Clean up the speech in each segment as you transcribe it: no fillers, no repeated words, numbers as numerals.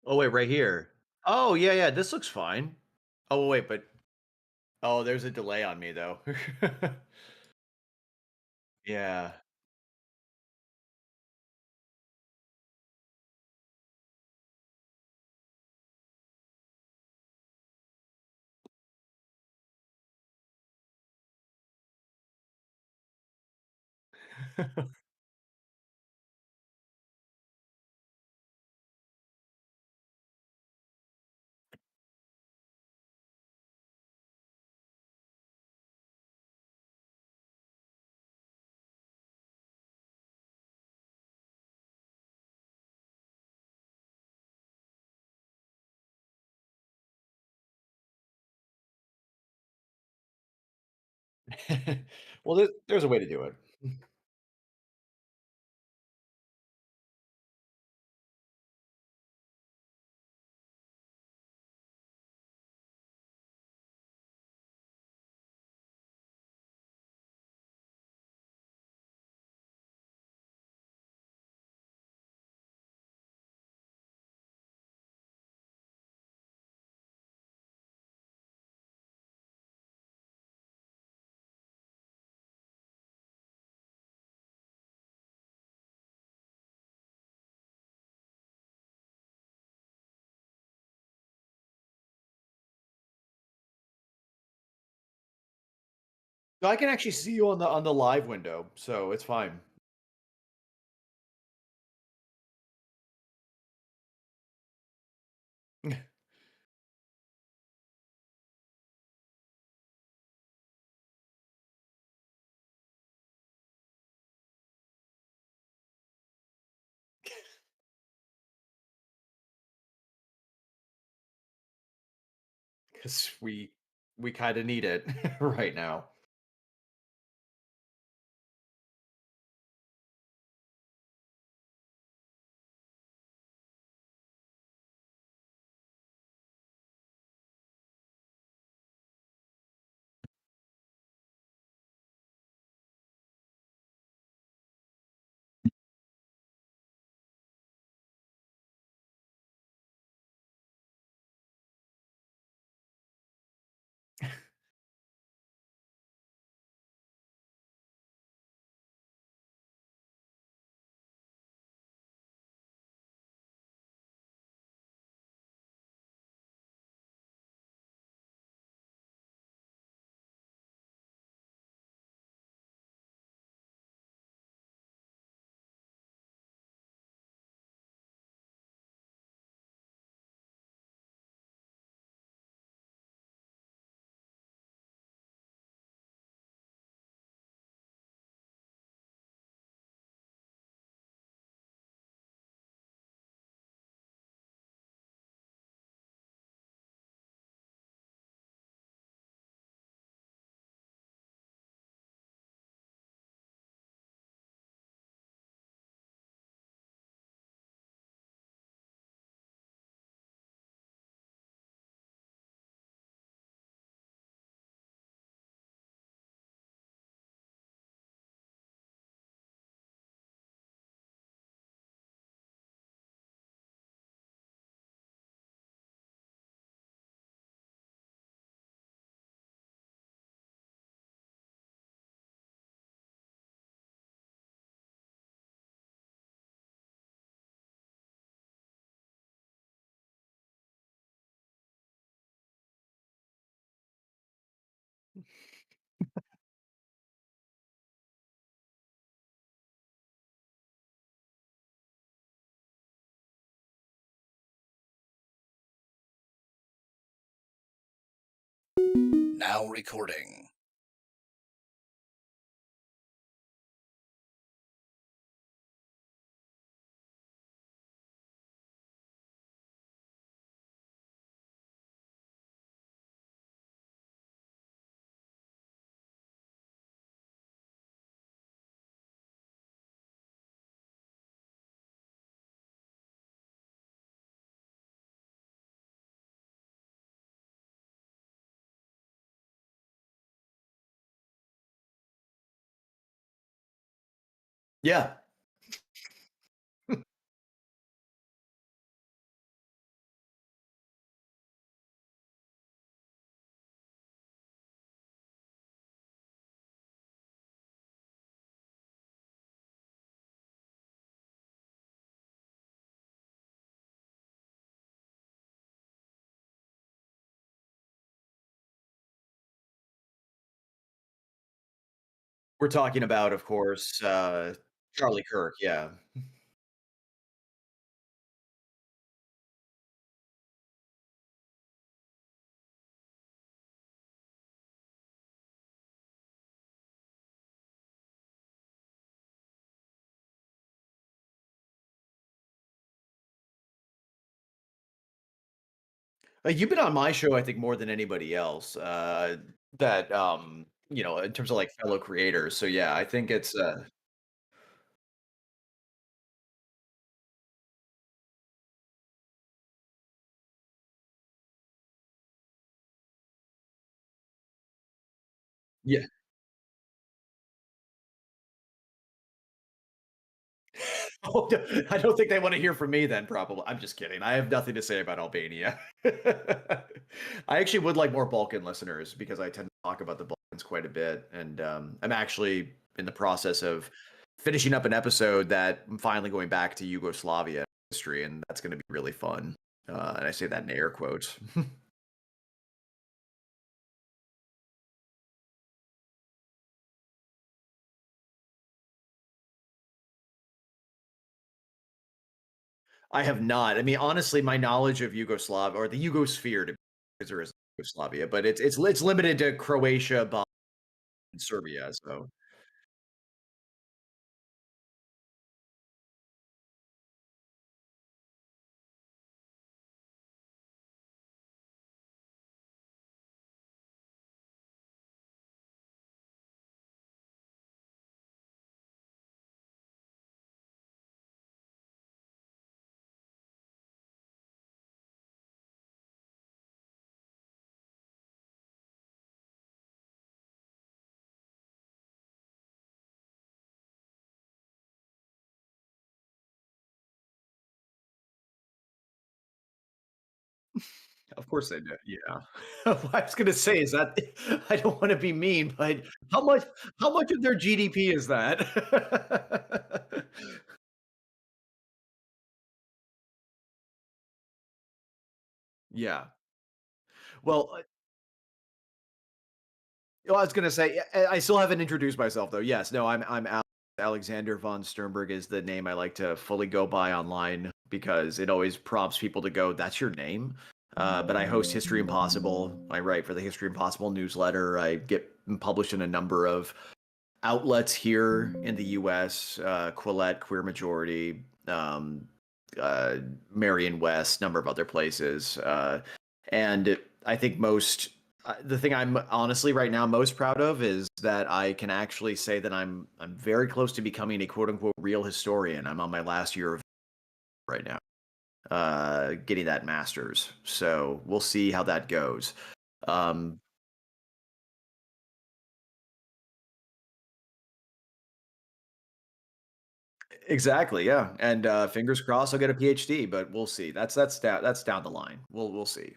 Oh, wait, right here. Oh, yeah, yeah, this looks fine. Oh, wait, but oh, there's a delay on me, though. Yeah. Well, there's a way to do it. No, I can actually see you on the live window, so it's fine. Because we kinda need it right now. Now recording. Yeah. We're talking about, of course, Charlie Kirk, yeah. You've been on my show, I think, more than anybody else, that, in terms of, like, fellow creators, so, yeah, I think it's, yeah. Oh, I don't think they wanna hear from me then, probably. I'm just kidding. I have nothing to say about Albania. I actually would like more Balkan listeners because I tend to talk about the Balkans quite a bit, and, I'm actually in the process of finishing up an episode that I'm finally going back to Yugoslavia history, and that's gonna be really fun, and I say that in air quotes. I have not. I mean, honestly, my knowledge of Yugoslavia or the Yugosphere, because there is Yugoslavia, but it's limited to Croatia, Bosnia, and Serbia. So, of course they do. Yeah, I was gonna say is that I don't want to be mean, but how much how much of their GDP is that? Yeah. Well, I was gonna say, I still haven't introduced myself though. Yes, no, I'm Alexander von Sternberg is the name I like to fully go by online because it always prompts people to go, "That's your name." But I host History Impossible. I write for the History Impossible newsletter. I get published in a number of outlets here in the U.S. Quillette, Queer Majority, Marion West, number of other places, and I think the thing I'm honestly right now most proud of is that I can actually say that I'm very close to becoming a quote unquote real historian. I'm on my last year of right now, getting that master's. So we'll see how that goes. Um, exactly, yeah, and fingers crossed I'll get a PhD, but we'll see. That's down the line. We'll see.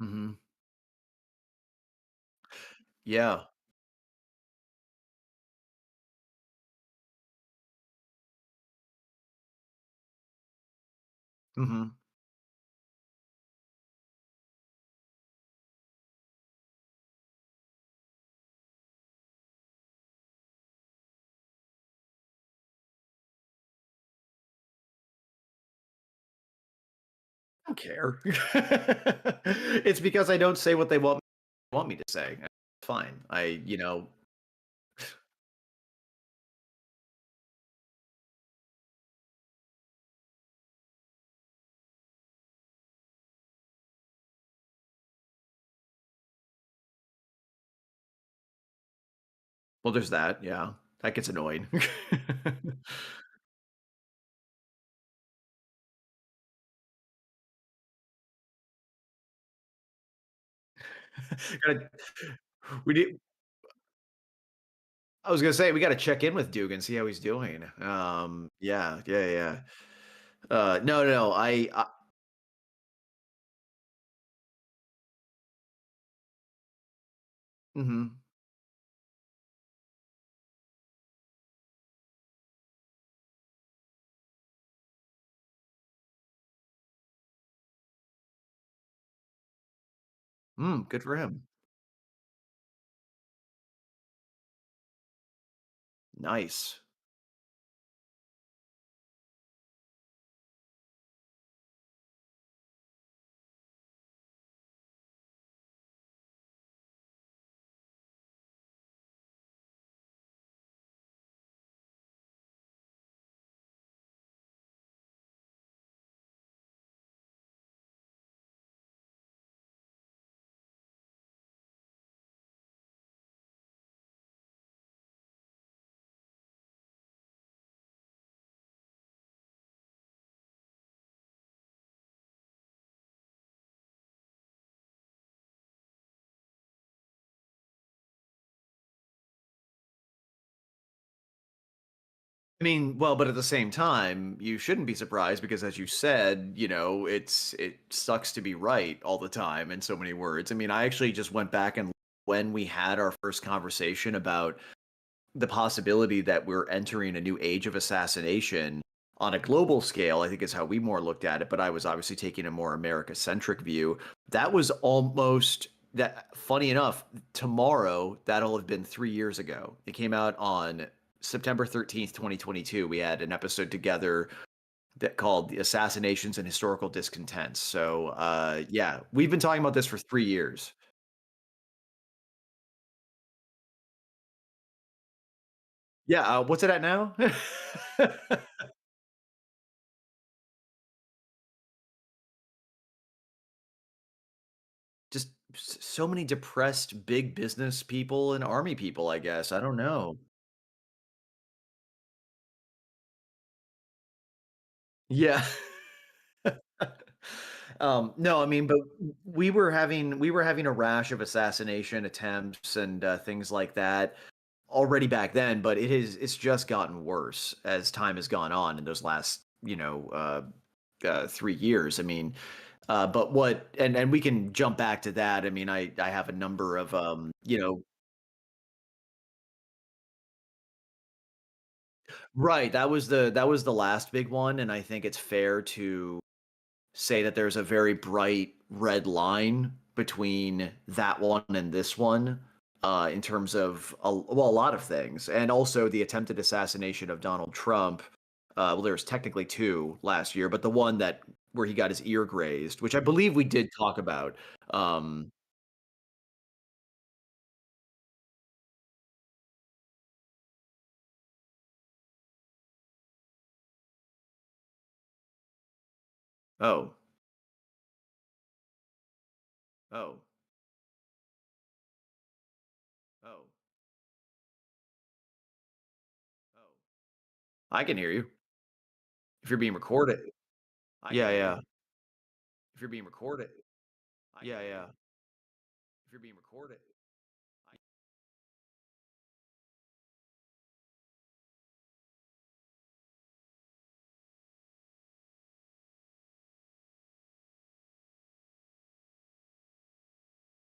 Hmm. Yeah. Hmm. I don't care. It's because I don't say what they want me to say. It's fine. Well, there's that. Yeah, that gets annoying. Gotta- we need. I was gonna say we got to check in with Dugan, see how he's doing. Yeah, yeah, yeah. No, no, no. Mhm. Good for him. Nice. I mean, well, but at the same time, you shouldn't be surprised because as you said, it sucks to be right all the time in so many words. I mean, I actually just went back and when we had our first conversation about the possibility that we're entering a new age of assassination on a global scale, I think is how we more looked at it, but I was obviously taking a more America-centric view. That was almost that funny enough, tomorrow that'll have been 3 years ago. It came out on September 13th, 2022. We had an episode together that called the Assassinations and Historical Discontents. So, yeah, we've been talking about this for 3 years. Yeah, what's it at now? Just so many depressed big business people and army people, I guess. I don't know. Yeah. No, I mean, but we were having a rash of assassination attempts and things like that already back then, but it's just gotten worse as time has gone on in those last 3 years. I mean, but what and we can jump back to that. I mean, I have a number of right. That was the last big one, and I think it's fair to say that there's a very bright red line between that one and this one, in terms of a lot of things, and also the attempted assassination of Donald Trump. Well, there was technically two last year, but the one that where he got his ear grazed, which I believe we did talk about. Um, oh, oh, oh, oh. I can hear you if you're being recorded. Yeah, yeah. If you're being recorded. Yeah, yeah. If you're being recorded.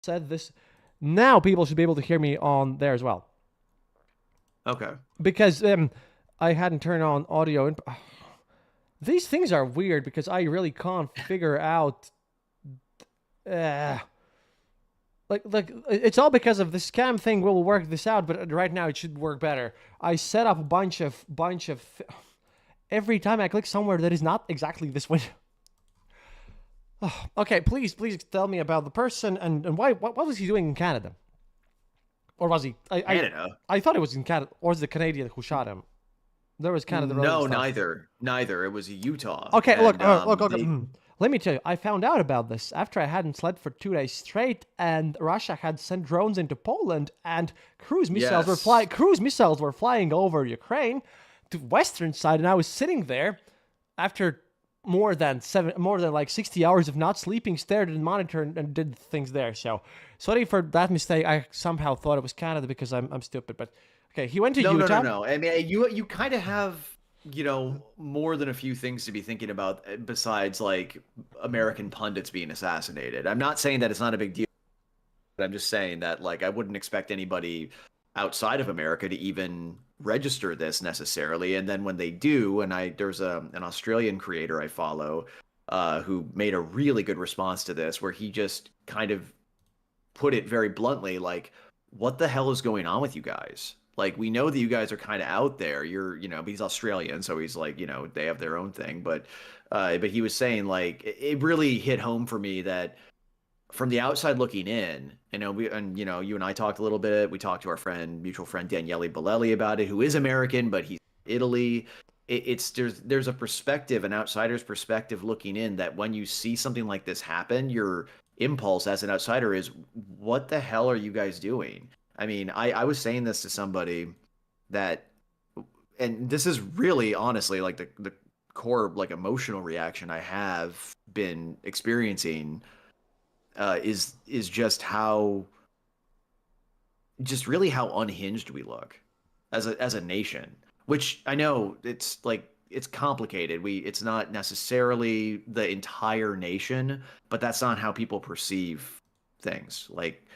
Said this. Now people should be able to hear me on there as well Okay. because I hadn't turned on audio. These things are weird because I really can't figure out. Uh, like it's all because of the scam thing. Will work this out, but right now it should work better. I set up a bunch of. Every time I click somewhere that is not exactly this window. Okay, please tell me about the person and why. What was he doing in Canada? Or was he? Canada. I thought it was in Canada. Or was the Canadian who shot him? There was Canada other No, stuff. neither. Neither. It was Utah. Okay, look, And look. Let me tell you, I found out about this after I hadn't slept for 2 days straight, and Russia had sent drones into Poland, and yes. Cruise missiles were flying over Ukraine to western side, and I was sitting there after more than like 60 hours of not sleeping, stared at the monitor and did things there. So sorry for that mistake. I somehow thought it was Canada because I'm stupid, but okay, he went to No, no, no, Utah. no. I mean, you kind of have, more than a few things to be thinking about besides like American pundits being assassinated. I'm not saying that it's not a big deal. But I'm just saying that like I wouldn't expect anybody outside of America to even register this necessarily. And then when they do, and there's an Australian creator I follow who made a really good response to this, where he just kind of put it very bluntly, like, what the hell is going on with you guys? Like, we know that you guys are kind of out there. You're, he's Australian, so he's like, they have their own thing. But he was saying, like, it really hit home for me that from the outside looking in, you and I talked a little bit. We talked to our mutual friend Daniele Bolelli about it, who is American, but he's Italy. There's a perspective, an outsider's perspective looking in, that when you see something like this happen, your impulse as an outsider is, what the hell are you guys doing? I mean, I was saying this to somebody that, and this is really honestly like the core like emotional reaction I have been experiencing, is just really how unhinged we look as a nation. Which I know it's complicated. It's not necessarily the entire nation, but that's not how people perceive things. Like,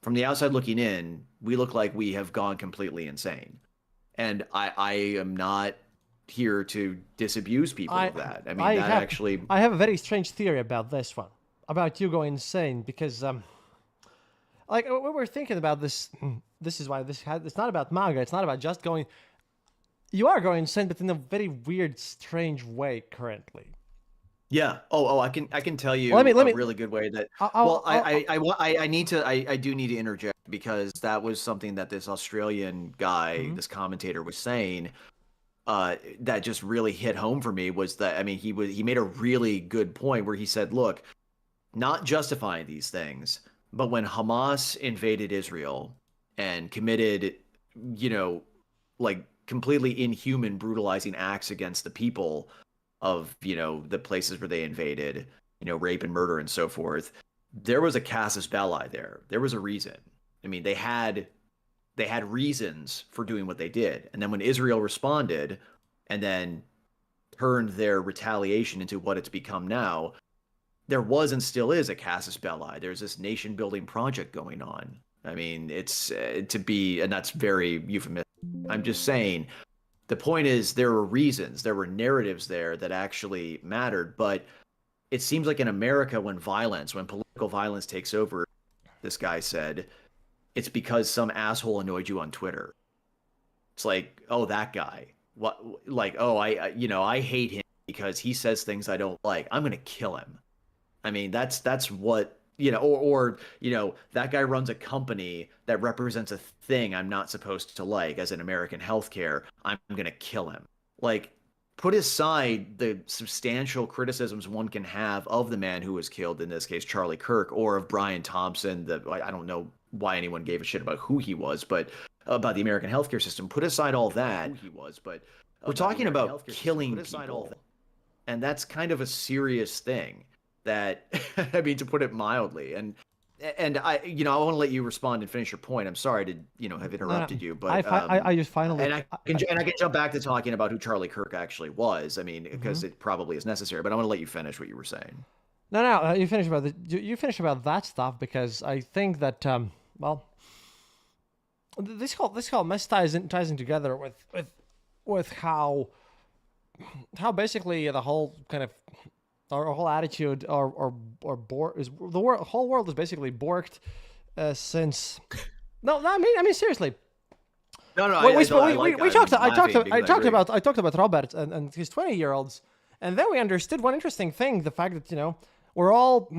from the outside looking in, we look like we have gone completely insane. And I am not here to disabuse people of that. I mean, I have a very strange theory about this one, about you going insane, because like we were thinking about this. This is why it's not about manga. It's not about just going. You are going insane, but in a very weird, strange way currently. Yeah. I can tell you let me, a really good way that. I do need to interject, because that was something that this Australian guy, this commentator, was saying. That just really hit home for me, was that, I mean, he made a really good point where he said, look, not justifying these things, but when Hamas invaded Israel and committed, like completely inhuman, brutalizing acts against the people of, the places where they invaded, rape and murder and so forth, there was a casus belli there. There was a reason. I mean, they had reasons for doing what they did. And then when Israel responded and then turned their retaliation into what it's become now, there was and still is a casus belli. There's this nation building project going on. I mean, it's and that's very euphemistic. I'm just saying, the point is, there were reasons, there were narratives there that actually mattered. But it seems like in America, when political violence takes over, this guy said, it's because some asshole annoyed you on Twitter. It's like, oh, that guy. What? Like, oh, I hate him because he says things I don't like. I'm gonna kill him. I mean, that's what, or that guy runs a company that represents a thing I'm not supposed to like, as in American healthcare. I'm gonna kill him. Like, put aside the substantial criticisms one can have of the man who was killed, in this case Charlie Kirk, or of Brian Thompson. I don't know why anyone gave a shit about who he was, but about the American healthcare system. Put aside all that. We're talking about killing people, and that's kind of a serious thing. That, I mean, to put it mildly, and I want to let you respond and finish your point. I'm sorry to have interrupted you, but I just finally and I can jump back to talking about who Charlie Kirk actually was. I mean, because it probably is necessary, but I want to let you finish what you were saying. No, you finish about that stuff, because I think that this whole mess ties in together with how basically the whole kind of our whole attitude or is the whole world is basically borked since. No, I mean seriously. No, I talked about Robert and his 20-year-olds, and then we understood one interesting thing: the fact that we're all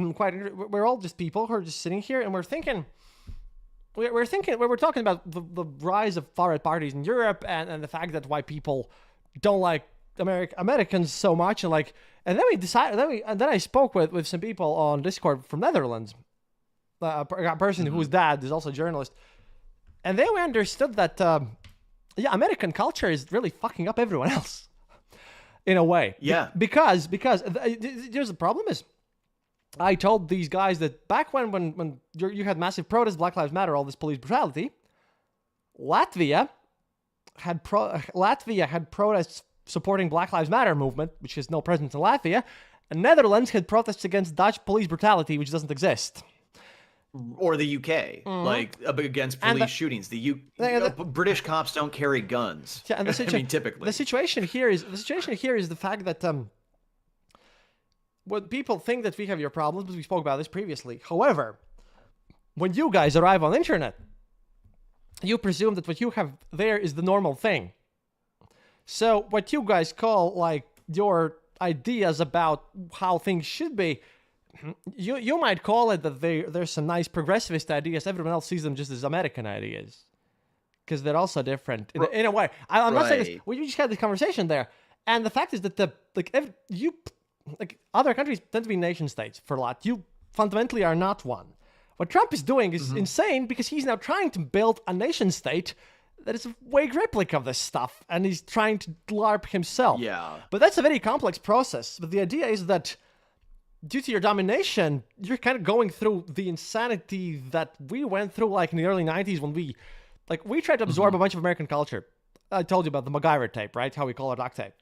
just people who are just sitting here, and we're talking about the rise of far-right parties in Europe, and the fact that why people don't like Americans so much, and then we decided. Then I spoke with some people on Discord from Netherlands, a person whose dad is also a journalist, and then we understood that American culture is really fucking up everyone else, in a way. Yeah. Because here's the problem is, I told these guys that back when you had massive protests, Black Lives Matter, all this police brutality, Latvia had protests supporting Black Lives Matter movement, which has no presence in Latvia, and Netherlands had protests against Dutch police brutality, which doesn't exist. Or the UK, like against police shootings. British cops don't carry guns. Yeah, and I mean, typically. The situation here is the fact that when people think that we have your problems, but we spoke about this previously. However, when you guys arrive on the internet, you presume that what you have there is the normal thing. So what you guys call like your ideas about how things should be, you might call it that there's some nice progressivist ideas. Everyone else sees them just as American ideas because they're also different in a way. I'm not saying this. We just had this conversation there, and the fact is that other countries tend to be nation states for a lot. You fundamentally are not one. What Trump is doing is insane because he's now trying to build a nation state that is a vague replica of this stuff, and he's trying to LARP himself. Yeah. But that's a very complex process. But the idea is that due to your domination, you're kind of going through the insanity that we went through like in the early 90s when we tried to absorb a bunch of American culture. I told you about the MacGyver tape, right? How we call it duct tape.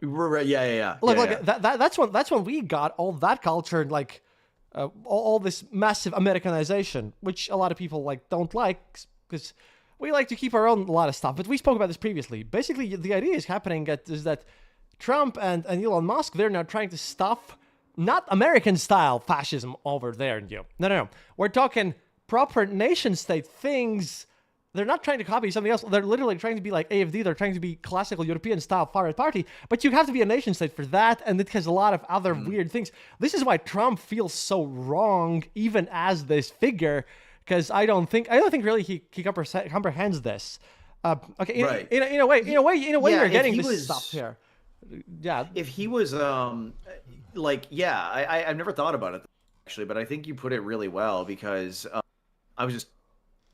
Yeah. Look, that's when we got all that culture, like all this massive Americanization, which a lot of people like don't like because we like to keep our own a lot of stuff. But we spoke about this previously. Basically, the idea is is that Trump and Elon Musk, they're now trying to stuff not American-style fascism over there. No. We're talking proper nation-state things. They're not trying to copy something else. They're literally trying to be like AFD. They're trying to be classical European-style far-right party. But you have to be a nation-state for that, and it has a lot of other weird things. This is why Trump feels so wrong, even as this figure, because I don't think really he comprehends this. Okay, Right. in a way, you're getting this stuff here. Yeah. If he was I've never thought about it actually, but I think you put it really well because I was just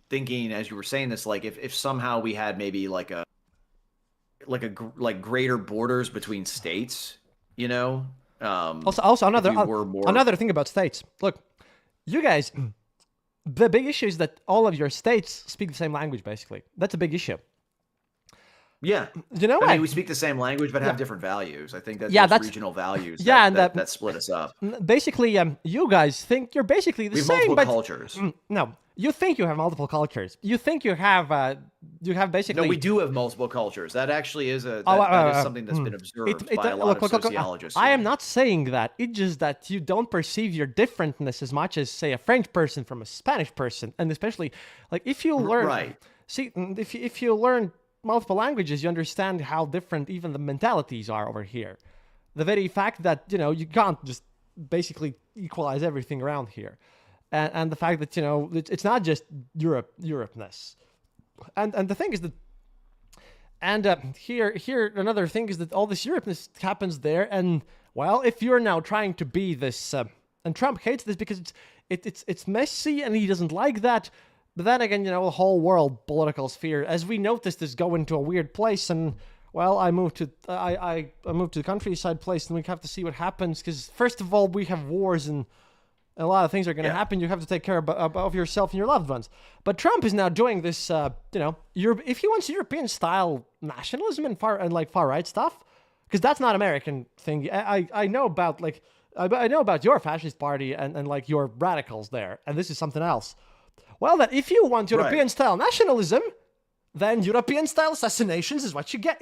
thinking as you were saying this, like if somehow we had maybe like greater borders between states, you know. Also another thing about states. Look, you guys, the big issue is that all of your states speak the same language. Basically, that's a big issue. Yeah, you know, I mean, we speak the same language, but have different values. I think that's regional values. That split us up. Basically, you guys think you're basically the same, multiple but cultures. No, you think you have multiple cultures. You think you have basically. No, we do have multiple cultures. That actually is that is something that's been observed by a lot of sociologists. I am not saying that. It's just that you don't perceive your differentness as much as, say, a French person from a Spanish person, and especially like if you learn. Right. See, if you learn multiple languages, you understand how different even the mentalities are over here. The very fact that, you can't just basically equalize everything around here. And the fact that, it's not just Europeness. And the thing is that, here another thing is that all this Europeness happens there. And, well, if you're now trying to be this, and Trump hates this because it's messy and he doesn't like that. But then again, the whole world political sphere, as we noticed, is going to a weird place. And well, I moved to the countryside place, and we have to see what happens. Because first of all, we have wars, and a lot of things are going to happen. You have to take care of yourself and your loved ones. But Trump is now doing this. If he wants European style nationalism and far right stuff, because that's not American thing. I know about I know about your fascist party and like your radicals there, and this is something else. Well, then, if you want European-style nationalism, then European-style assassinations is what you get.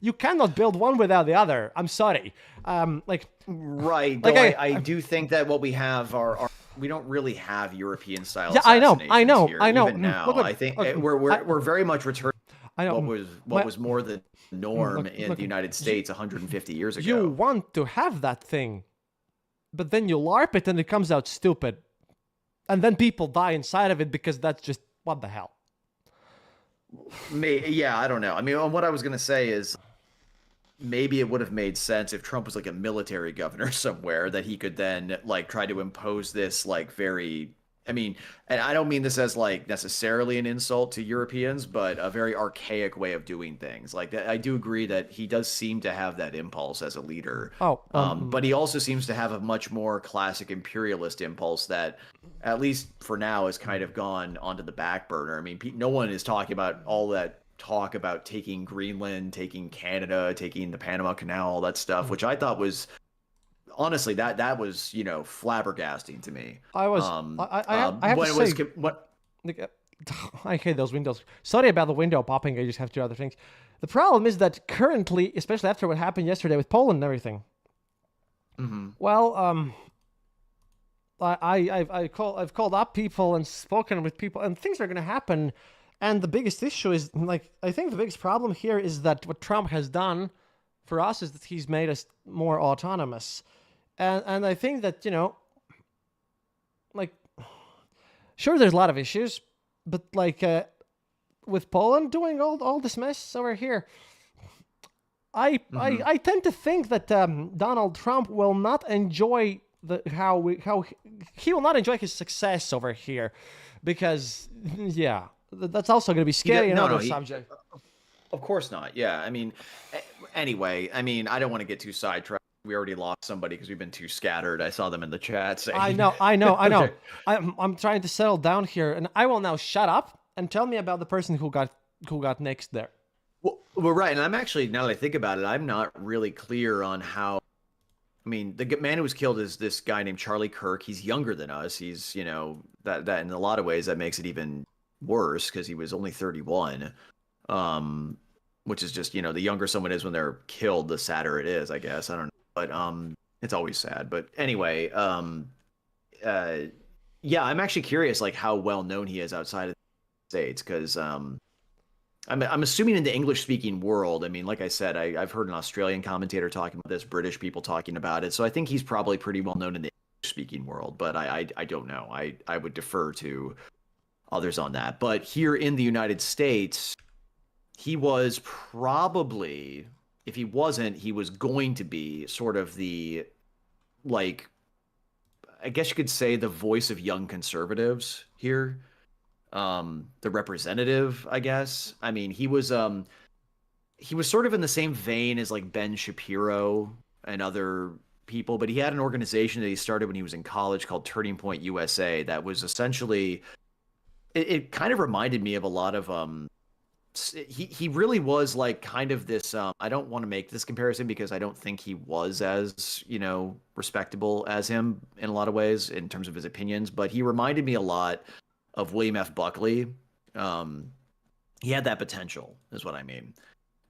You cannot build one without the other. I'm sorry. Right. I do think that what we have are we don't really have European-style assassinations. I know. Even now, I think we're very much returning. I know. What was more the norm in the United States 150 years ago. You want to have that thing, but then you LARP it and it comes out stupid. And then people die inside of it because that's just, what the hell? I don't know. I mean, what I was going to say is maybe it would have made sense if Trump was like a military governor somewhere that he could then like try to impose this like very, I mean, and I don't mean this as like necessarily an insult to Europeans, but a very archaic way of doing things. Like that, I do agree that he does seem to have that impulse as a leader. But he also seems to have a much more classic imperialist impulse that, at least for now, has kind of gone onto the back burner. I mean, no one is talking about all that talk about taking Greenland, taking Canada, taking the Panama Canal, all that stuff, which I thought was. Honestly, that was flabbergasting to me. I have to say, I hate those windows. Sorry about the window popping. I just have to do other things. The problem is that currently, especially after what happened yesterday with Poland and everything. Well, I've called up people and spoken with people, and things are going to happen. And the biggest issue is, like, I think the biggest problem here is that what Trump has done for us is that he's made us more autonomous. And I think that, like, sure, there's a lot of issues, but like, with Poland doing all this mess over here, I tend to think that Donald Trump will not enjoy he will not enjoy his success over here, because yeah, that's also going to be scary. Another subject. Of course not. Yeah, I mean, anyway, I mean, I don't want to get too sidetracked. We already lost somebody because we've been too scattered. I saw them in the chat saying. I know. Okay. I'm trying to settle down here, and I will now shut up and tell me about the person who got next there. Well, we're right, and I'm actually, now that I think about it, I'm not really clear on how. I mean, the man who was killed is this guy named Charlie Kirk. He's younger than us. He's, that in a lot of ways that makes it even worse because he was only 31. Which is just, the younger someone is when they're killed, the sadder it is, I guess. I don't know, but it's always sad. But anyway, yeah, I'm actually curious, like how well known he is outside of the States, because I'm assuming in the English speaking world. I mean, like I said, I've heard an Australian commentator talking about this, British people talking about it, so I think he's probably pretty well known in the English speaking world. But I don't know. I would defer to others on that. But here in the United States, he was probably, if he wasn't, he was going to be sort of the, like, I guess you could say the voice of young conservatives here. The representative, I guess. I mean, he was sort of in the same vein as like Ben Shapiro and other people, but he had an organization that he started when he was in college called Turning Point USA that was essentially, it kind of reminded me of a lot of he really was like kind of this I don't want to make this comparison because I don't think he was as, respectable as him in a lot of ways in terms of his opinions, but he reminded me a lot of William F. Buckley. He had that potential, is what I mean,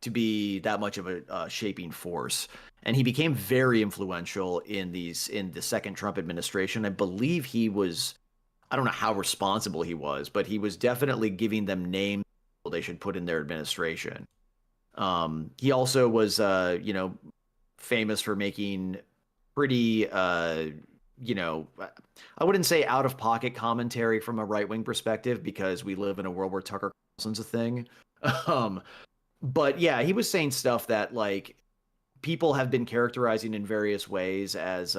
to be that much of a shaping force, and he became very influential in the second Trump administration. I believe he was, I don't know how responsible he was, but he was definitely giving them names they should put in their administration. He also was, famous for making pretty, I wouldn't say out of pocket commentary from a right wing perspective because we live in a world where Tucker Carlson's a thing. But yeah, he was saying stuff that like people have been characterizing in various ways as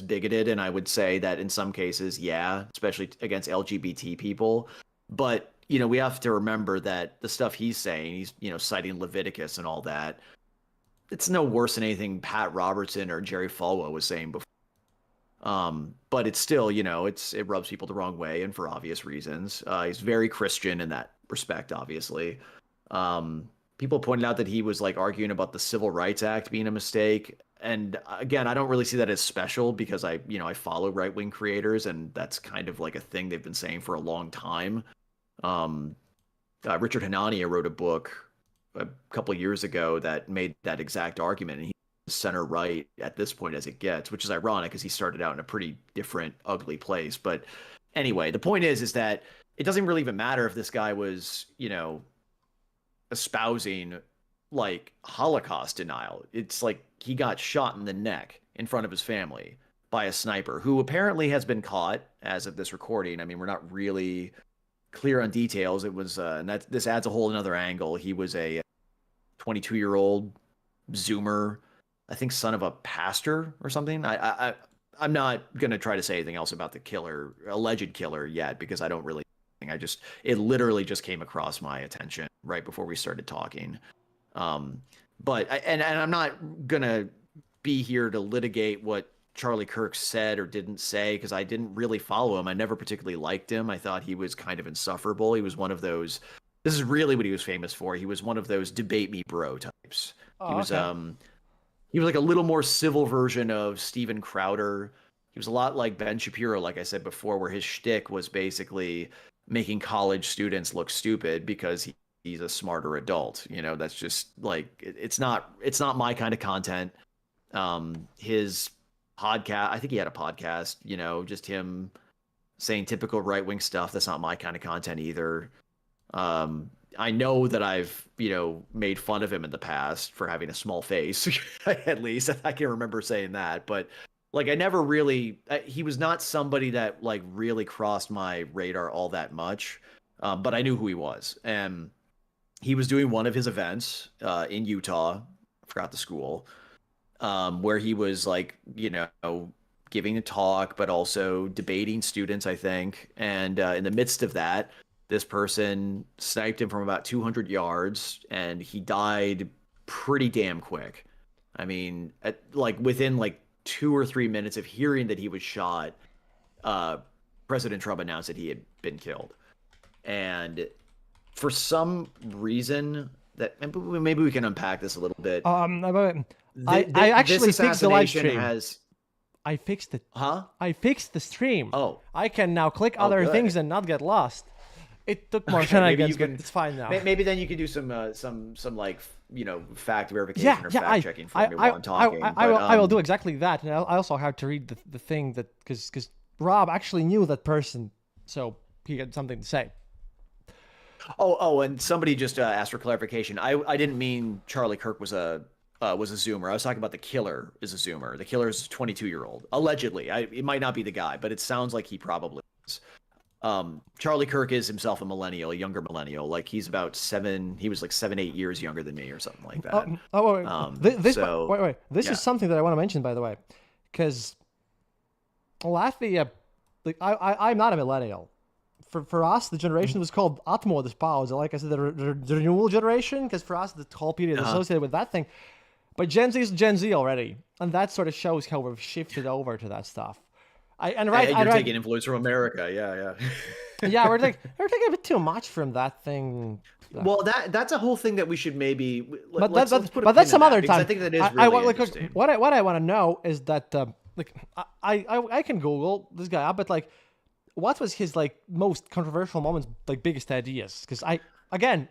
bigoted, and I would say that in some cases, yeah, especially against LGBT people. But we have to remember that the stuff he's saying, he's, citing Leviticus and all that, it's no worse than anything Pat Robertson or Jerry Falwell was saying before. But it's still, it rubs people the wrong way, and for obvious reasons. He's very Christian in that respect, obviously. People pointed out that he was like arguing about the Civil Rights Act being a mistake. And again, I don't really see that as special because I follow right-wing creators, and that's kind of like a thing they've been saying for a long time. Richard Hanania wrote a book a couple years ago that made that exact argument, and he's center right at this point as it gets, which is ironic because he started out in a pretty different, ugly place. But anyway, the point is that it doesn't really even matter if this guy was, espousing like Holocaust denial. It's like he got shot in the neck in front of his family by a sniper who apparently has been caught as of this recording. I mean, we're not really clear on details. It was, and this adds a whole another angle. He was a 22-year-old Zoomer, I think son of a pastor or something. I'm not gonna try to say anything else about the alleged killer yet, because I don't really. It literally just came across my attention right before we started talking. But I'm not gonna be here to litigate what Charlie Kirk said or didn't say, because I didn't really follow him. I never particularly liked him. I thought he was kind of insufferable. He was one of those. This is really what he was famous for. He was one of those debate me bro types. He was like a little more civil version of Steven Crowder. He was a lot like Ben Shapiro, like I said before, where his shtick was basically making college students look stupid because he's a smarter adult. That's just like it's not my kind of content. His podcast. I think he had a podcast, just him saying typical right-wing stuff. That's not my kind of content either. I know that I've, made fun of him in the past for having a small face, at least. I can remember saying that, but like I never really he was not somebody that like really crossed my radar all that much. But I knew who he was. And he was doing one of his events in Utah, I forgot the school, where he was like, giving a talk, but also debating students, I think. And in the midst of that, this person sniped him from about 200 yards, and he died pretty damn quick. I mean, within like 2 or 3 minutes of hearing that he was shot, President Trump announced that he had been killed. And for some reason that maybe we can unpack this a little bit. I actually fixed the live stream. I fixed it. Huh? I fixed the stream. Oh. I can now click other things and not get lost. It took more shenanigans, but it's fine now. Maybe then you can do some like fact verification or fact checking for me while I'm talking. I will do exactly that, and I also have to read the thing that because Rob actually knew that person, so he had something to say. Oh, and somebody just asked for clarification. I didn't mean Charlie Kirk was a Zoomer. I was talking about the killer is a Zoomer. The killer is a 22-year-old, allegedly. It might not be the guy, but it sounds like he probably is. Charlie Kirk is himself a millennial, a younger millennial. Like he was like 7-8 years younger than me or something like that. Wait. This is something that I want to mention, by the way, because Latvia, like I'm not a millennial. For us, the generation was called Atmodas pauze. Like I said, the renewal generation, because for us, the whole period is associated with that thing. But Gen Z is Gen Z already, and that sort of shows how we've shifted over to that stuff. You're taking influence from America, yeah. Yeah, we're taking a bit too much from that thing. Well, that's a whole thing that we should maybe. But that's some other time. I think that is really interesting. What I want to know is that I can Google this guy up, but like, what was his like most controversial moments, like biggest ideas? Because I kind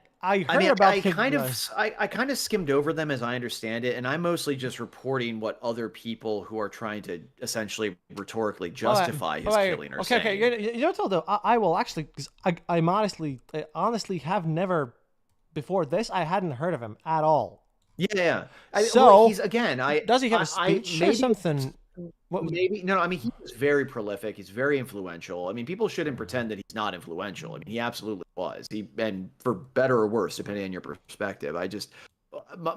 of skimmed over them as I understand it, and I'm mostly just reporting what other people who are trying to essentially rhetorically justify his killing are saying. Okay. You know what, though? I will actually, because I honestly have never before this. I hadn't heard of him at all. Yeah. Does he have a speech or something? Maybe no. I mean, he was very prolific. He's very influential. I mean, people shouldn't pretend that he's not influential. I mean, he absolutely was. And for better or worse, depending on your perspective.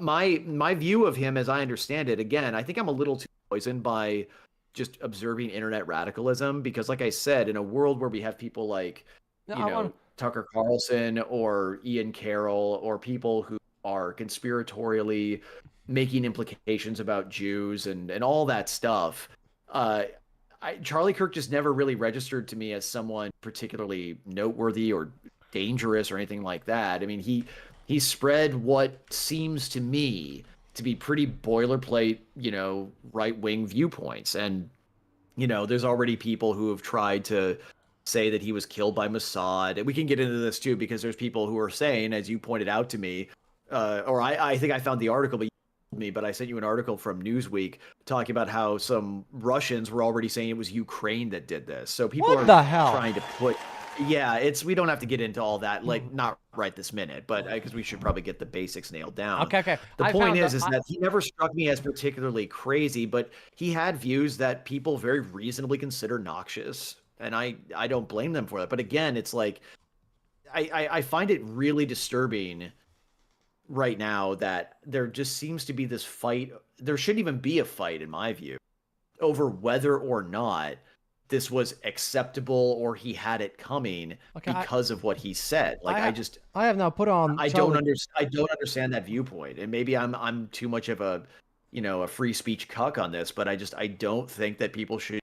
My view of him, as I understand it, again, I think I'm a little too poisoned by just observing internet radicalism because, like I said, in a world where we have people like Tucker Carlson or Ian Carroll or people who are conspiratorially making implications about Jews and all that stuff. Charlie Kirk just never really registered to me as someone particularly noteworthy or dangerous or anything like that. I mean, he spread what seems to me to be pretty boilerplate, right-wing viewpoints. And, there's already people who have tried to say that he was killed by Mossad. And we can get into this too, because there's people who are saying, as you pointed out to me, or I think I found the article, but I sent you an article from Newsweek talking about how some Russians were already saying it was Ukraine that did this. So people are trying to put, we don't have to get into all that, like not right this minute, but because we should probably get the basics nailed down. Okay. The point is that he never struck me as particularly crazy, but he had views that people very reasonably consider noxious. And I don't blame them for that. But again, it's like, I find it really disturbing right now that there just seems to be this fight. There shouldn't even be a fight, in my view, over whether or not this was acceptable or he had it coming because of what he said. Like I have now put on. I don't understand that viewpoint, and maybe I'm too much of a free speech cuck on this, but I don't think that people should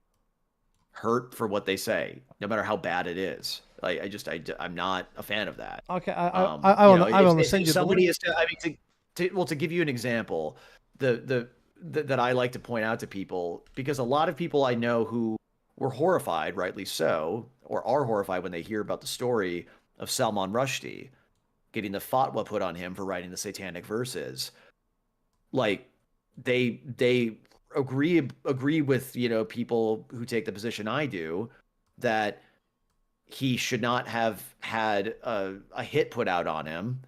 hurt for what they say, no matter how bad it is. I'm not a fan of that. Okay, I will send you. Somebody is to give you an example, that I like to point out to people, because a lot of people I know who were horrified, rightly so, or are horrified when they hear about the story of Salman Rushdie getting the fatwa put on him for writing the satanic verses. Like they agree with, people who take the position I do, that he should not have had a hit put out on him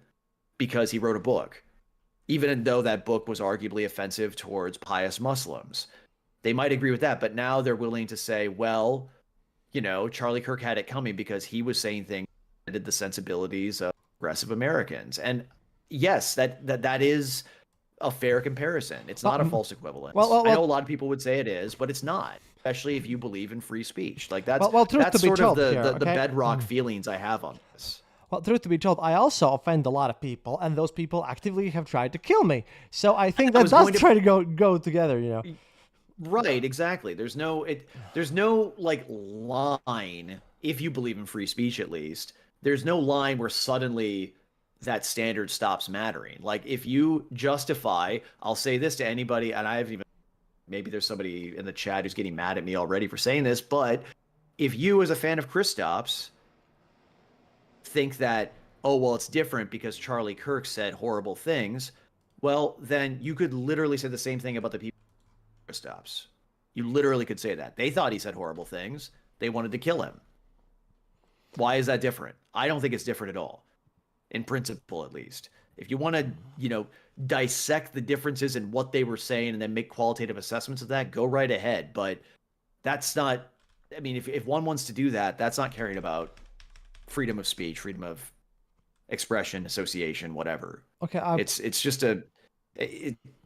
because he wrote a book, even though that book was arguably offensive towards pious Muslims. They might agree with that, but now they're willing to say, well, Charlie Kirk had it coming because he was saying things that did the sensibilities of progressive Americans. And yes, that is a fair comparison. It's not a false equivalence. Well, I know a lot of people would say it is, but it's not, especially if you believe in free speech. Like that's truth that's to be sort of told the here, the okay? bedrock feelings I have on this. Well, truth to be told, I also offend a lot of people, and those people actively have tried to kill me. So I think that does try to go together, Right, exactly. There's no like line, if you believe in free speech at least. There's no line where suddenly that standard stops mattering. Like if you justify, I'll say this to anybody, and I haven't even, maybe there's somebody in the chat who's getting mad at me already for saying this, but if you as a fan of Kristaps think that, oh, well, it's different because Charlie Kirk said horrible things, well, then you could literally say the same thing about the people who Kristaps. You literally could say that. They thought he said horrible things. They wanted to kill him. Why is that different? I don't think it's different at all, in principle at least. If you want to, dissect the differences in what they were saying and then make qualitative assessments of that, go right ahead. But that's not, I mean, if one wants to do that, that's not caring about freedom of speech, freedom of expression, association, whatever. Okay. It's just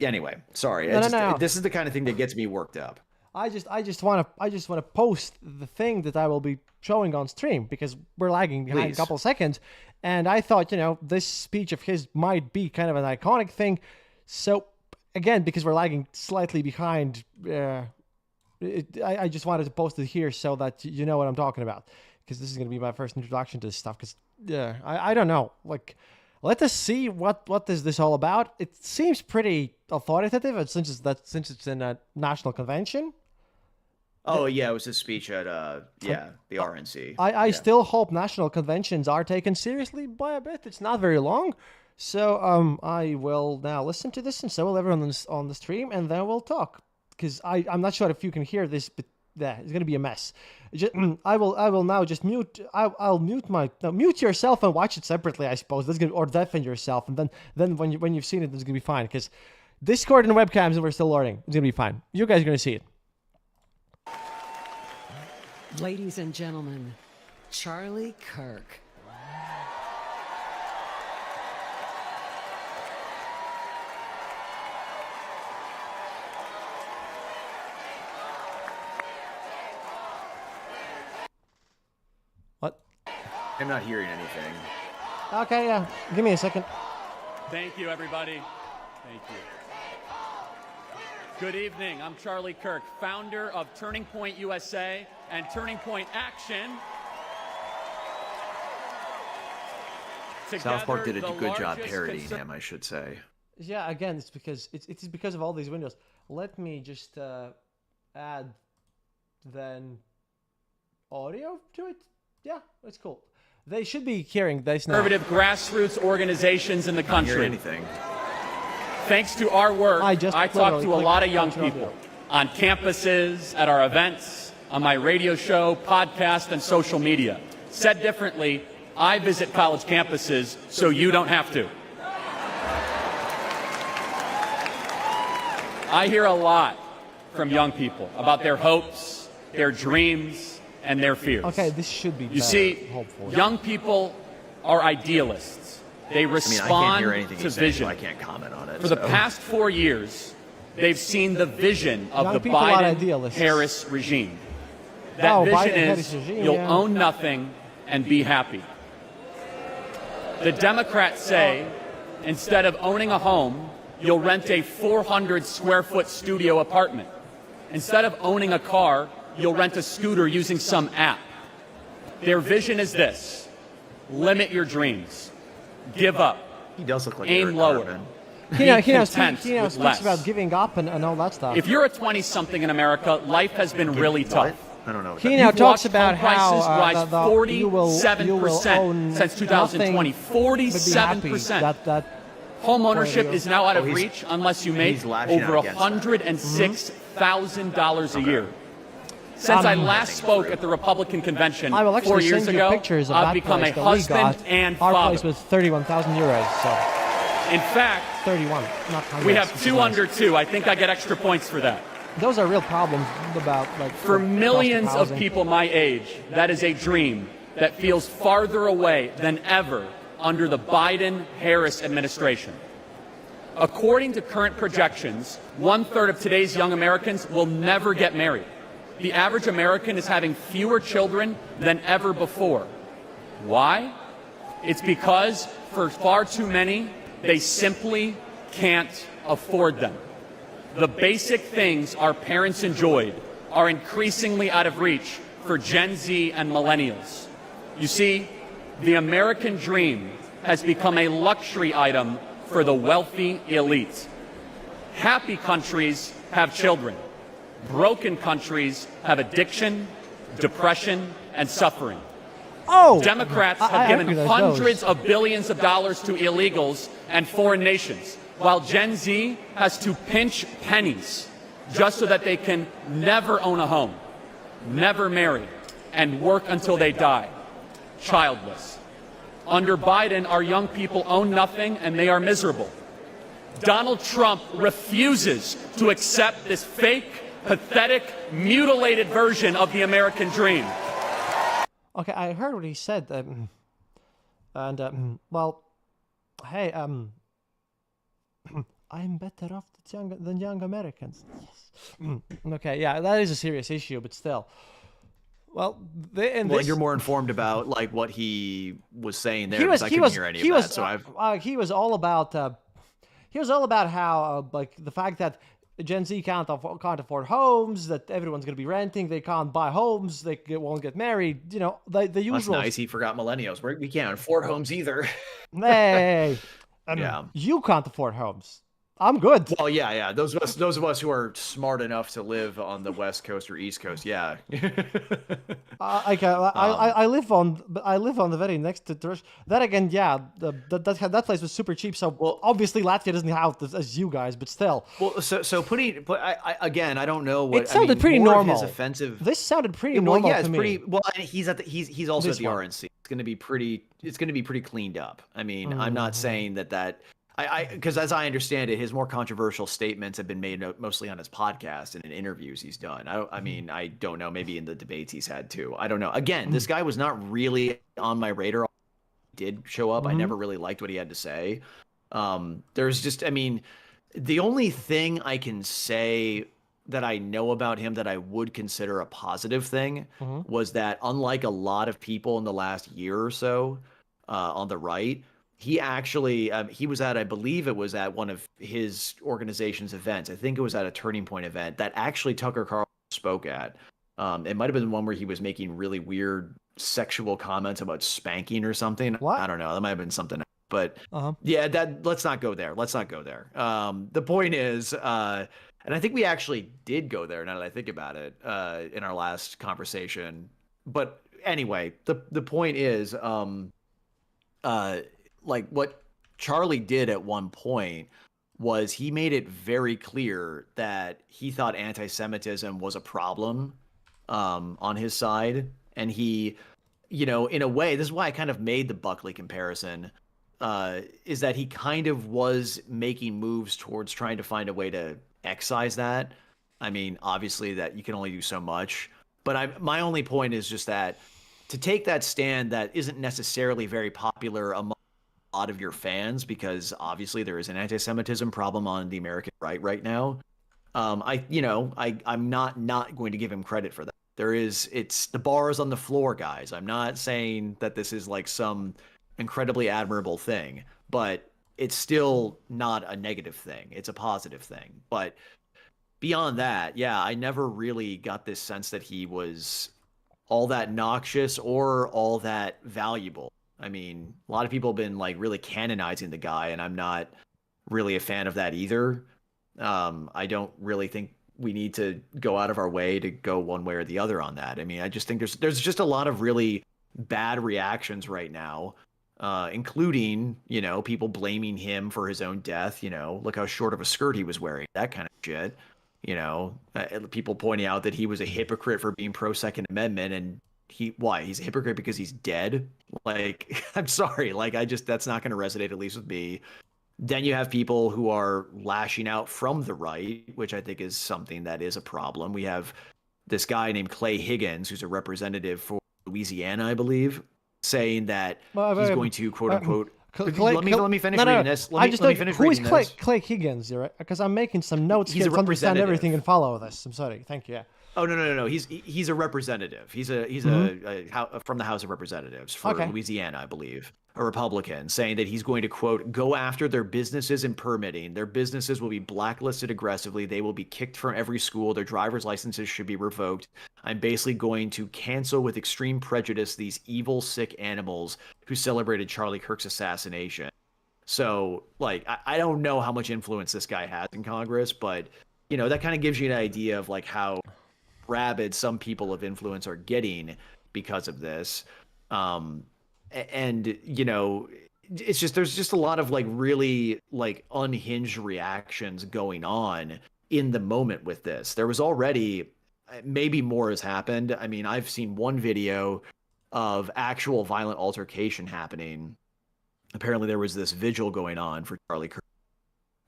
anyway, sorry. No. This is the kind of thing that gets me worked up. I just want to post the thing that I will be showing on stream because we're lagging behind a couple seconds, and I thought this speech of his might be kind of an iconic thing. So again, because we're lagging slightly behind, I just wanted to post it here so that you know what I'm talking about, because this is going to be my first introduction to this stuff. Because I don't know, like, let us see what is this all about. It seems pretty authoritative since it's in a national convention. Oh yeah, it was his speech at the RNC. I still hope national conventions are taken seriously by a bit. It's not very long, so I will now listen to this, and so will everyone on the stream, and then we'll talk. Because I'm not sure if you can hear this, but it's gonna be a mess. I will now just mute. I'll mute yourself and watch it separately, I suppose. That's gonna, or deafen yourself, and then when you've seen it, it's gonna be fine. Because Discord and webcams, and we're still learning. It's gonna be fine. You guys are gonna see it. Ladies and gentlemen, Charlie Kirk. What? I'm not hearing anything. Okay, yeah. Give me a second. Thank you, everybody. Thank you. Good evening. I'm Charlie Kirk, founder of Turning Point USA and Turning Point Action. South Park did a good job parodying him, I should say. Yeah, again, it's because of all these windows. Let me just add then audio to it. Yeah, it's cool. They should be hearing this now. Conservative grassroots organizations in the country. Hear anything? Thanks to our work, I talk to a lot of young audio. people on campuses, at our events, on my radio show, podcast, and social media. Said differently, I visit college campuses so you don't have to. I hear a lot from young people about their hopes, their dreams, and their fears. Okay, this should be You see, hopefully. young people are idealists. They respond to vision. I can't comment on it. For the past 4 years, they've seen the vision of Young the people are idealists. Biden-Harris regime. That Oh, vision Biden-Harris is regime, you'll yeah. own nothing and be happy. The Democrats say instead of owning a home, you'll rent a 400-square-foot studio apartment. Instead of owning a car, you'll rent a scooter using some app. Their vision is this: limit your dreams. Give up. He does look like Aim Eric lower. Cartman. He now content speaks with less. about giving up and all that stuff. If you're a 20-something in America, life has been really tough. I don't know. What He that now You've talks watched about home prices how rise you will own 47% since 2020. nothing but be happy. 47%. Home ownership is now out of he's- reach unless you make he's lashing over out against that. $106,000 a year. Since I last spoke at the Republican convention I will 4 actually years send you ago, pictures of I've that become a place that we husband got. and Our father. place was 31,000 euros, so In fact, 31, not hundreds. we have which is 2 nice. under 2. I think I get extra points for that. Those are real problems about like For the cost of millions of housing. people my age, that is a dream that feels farther away than ever under the Biden-Harris administration. According to current projections, 1/3 of today's young Americans will never get married. The average American is having fewer children than ever before. Why? It's because for far too many, they simply can't afford them. The basic things our parents enjoyed are increasingly out of reach for Gen Z and millennials. You see, the American dream has become a luxury item for the wealthy elite. Happy countries have children. Broken countries have addiction, depression, and suffering. Oh, Democrats I have given recognize hundreds those. of billions of dollars to illegals and foreign nations, while Gen Z has to pinch pennies just so that they can never own a home, never marry, and work until they die, childless. Under Biden, our young people own nothing and they are miserable. Donald Trump refuses to accept this fake, pathetic, mutilated version of the American dream. Okay, I heard what he said, and well, hey, I'm better off than young Americans. Yes. Okay, yeah, that is a serious issue, but still. Well, you're more informed about like what he was saying there. he was because I he couldn't was hear any he of was that, so I've he was all about how like the fact that Gen Z can't afford homes, that everyone's going to be renting, they can't buy homes, they won't get married, you know, the that's usual. nice. He forgot millennials. We can't afford homes either. Hey, Yeah. you can't afford homes. I'm good. Well, yeah. Those of us who are smart enough to live on the West Coast or East Coast, yeah. I live on the very next to that again. Yeah, that place was super cheap. So obviously Latvia doesn't have this as you guys, but still. Well, so again, I don't know what It sounded pretty more of normal. his offensive. This sounded pretty Well, normal yeah, to it's me. pretty. Well, and he's also This at the one. RNC. It's going to be pretty. It's going to be pretty cleaned up. I mean, I'm not Mm-hmm. saying that. Because as I understand it, his more controversial statements have been made mostly on his podcast and in interviews he's done. I mean, I don't know. Maybe in the debates he's had too. I don't know. Again, this guy was not really on my radar. He did show up. I never really liked what he had to say. There's just, I mean, the only thing I can say that I know about him that I would consider a positive thing was that unlike a lot of people in the last year or so on the right, he actually he was at, I believe it was at one of his organization's events. I think it was at a Turning Point event that actually Tucker Carlson spoke at. It might have been one where he was making really weird sexual comments about spanking or something. What? I don't know. That might have been something. But Uh-huh. yeah, let's not go there. Let's not go there. The point is, and I think we actually did go there now that I think about it in our last conversation. But anyway, the point is, like what Charlie did at one point was he made it very clear that he thought anti-Semitism was a problem on his side. And he, you know, in a way, this is why I kind of made the Buckley comparison, is that he kind of was making moves towards trying to find a way to excise that. I mean, obviously that you can only do so much, but my only point is just that to take that stand that isn't necessarily very popular among a lot of your fans, because obviously there is an anti-Semitism problem on the American right now. I'm not going to give him credit for that. It's the bar is on the floor, guys. I'm not saying that this is like some incredibly admirable thing, but it's still not a negative thing. It's a positive thing. But beyond that, yeah, I never really got this sense that he was all that noxious or all that valuable. I mean, a lot of people have been like really canonizing the guy, and I'm not really a fan of that either. I don't really think we need to go out of our way to go one way or the other on that. I mean, I just think there's just a lot of really bad reactions right now including, people blaming him for his own death. Look how short of a skirt he was wearing, that kind of shit. People pointing out that he was a hypocrite for being pro Second Amendment, and he's a hypocrite because he's dead. Like, I'm sorry, like that's not going to resonate, at least with me. Then you have people who are lashing out from the right, which I think is something that is a problem. We have this guy named Clay Higgins, who's a representative for Louisiana, I believe, saying that he's going to quote unquote. Let me finish reading this. Let me finish who is reading this. Clay Higgins? Right? Because I'm making some notes He's here a to understand representative. everything and follow this. I'm sorry. Thank you. Yeah. Oh no. He's a representative. He's from the House of Representatives for Louisiana, I believe, a Republican, saying that he's going to quote go after their businesses and permitting. Their businesses will be blacklisted aggressively. They will be kicked from every school. Their driver's licenses should be revoked. I'm basically going to cancel with extreme prejudice these evil, sick animals who celebrated Charlie Kirk's assassination. So, like, I don't know how much influence this guy has in Congress, but that kind of gives you an idea of like how rabid some people of influence are getting because of this. And it's just there's just a lot of like really like unhinged reactions going on in the moment with this. There was already, maybe more has happened. I mean, I've seen one video of actual violent altercation happening. Apparently there was this vigil going on for Charlie Kirk.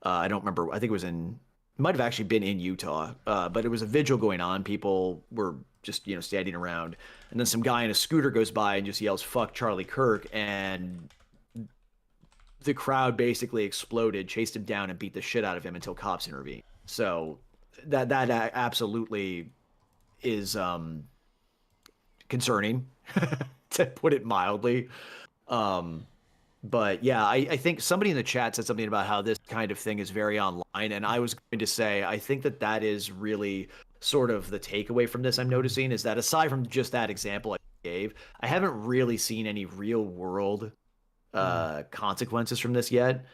I don't remember. I think it might have actually been in Utah, but it was a vigil going on. People were just, standing around. And then some guy in a scooter goes by and just yells, "Fuck Charlie Kirk." And the crowd basically exploded, chased him down, and beat the shit out of him until cops intervened. So that absolutely is concerning, to put it mildly. But yeah, I think somebody in the chat said something about how this kind of thing is very online. And I was going to say, I think that is really sort of the takeaway from this I'm noticing, is that aside from just that example I gave, I haven't really seen any real world consequences from this yet.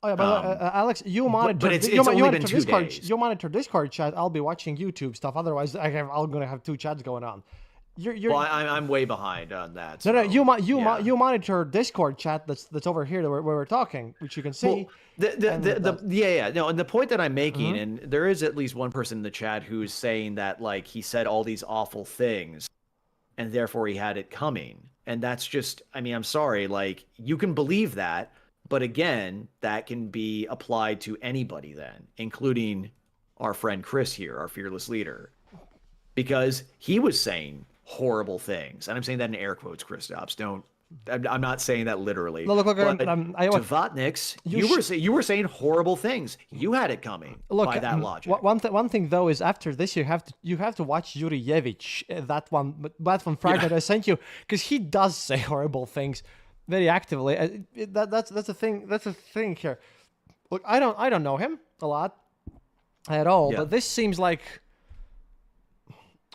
Oh yeah, but Alex, you monitor. But it's only been 2 days. You monitor Discord chat. I'll be watching YouTube stuff. Otherwise, I'm gonna have 2 chats going on. Well, I'm way behind on that. So. No, you yeah. monitor Discord chat that's over here where we're talking, which you can see. Well, no, and the point that I'm making, and there is at least one person in the chat who's saying that like he said all these awful things, and therefore he had it coming, and that's just, I mean, I'm sorry, like you can believe that, but again, that can be applied to anybody then, including our friend Chris here, our fearless leader, because he was saying horrible things, and I'm saying that in air quotes, Kristaps. I'm not saying that literally. Look, to Vatniks, you were saying horrible things. You had it coming by that logic. One thing though is after this you have to watch Yurievich, that one fragment I sent you, because he does say horrible things very actively. That's a thing. That's a thing here. Look, I don't know him a lot at all, but this seems like,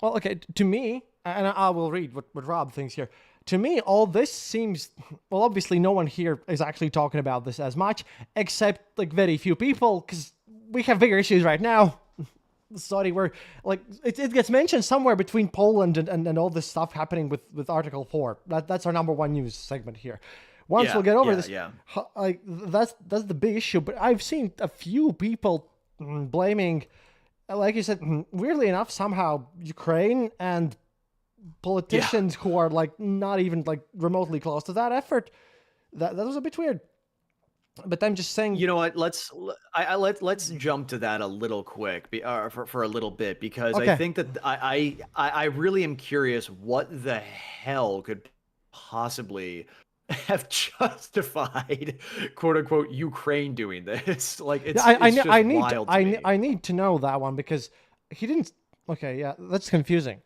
well, okay, to me. And I will read what Rob thinks here. To me, all this seems, well, obviously no one here is actually talking about this as much, except like very few people, because we have bigger issues right now. Sorry, we're like, it gets mentioned somewhere between Poland and all this stuff happening with Article 4. That's our number 1 news segment here. Once we'll get over this, like that's the big issue. But I've seen a few people blaming, like you said, weirdly enough, somehow Ukraine and politicians who are like not even like remotely close to that effort. That was a bit weird. But I'm just saying, you know what? Let's jump to that a little quick, for a little bit, because I think that I really am curious what the hell could possibly have justified quote unquote Ukraine doing this. Like I need to know that one, because he didn't. Okay, yeah, that's confusing.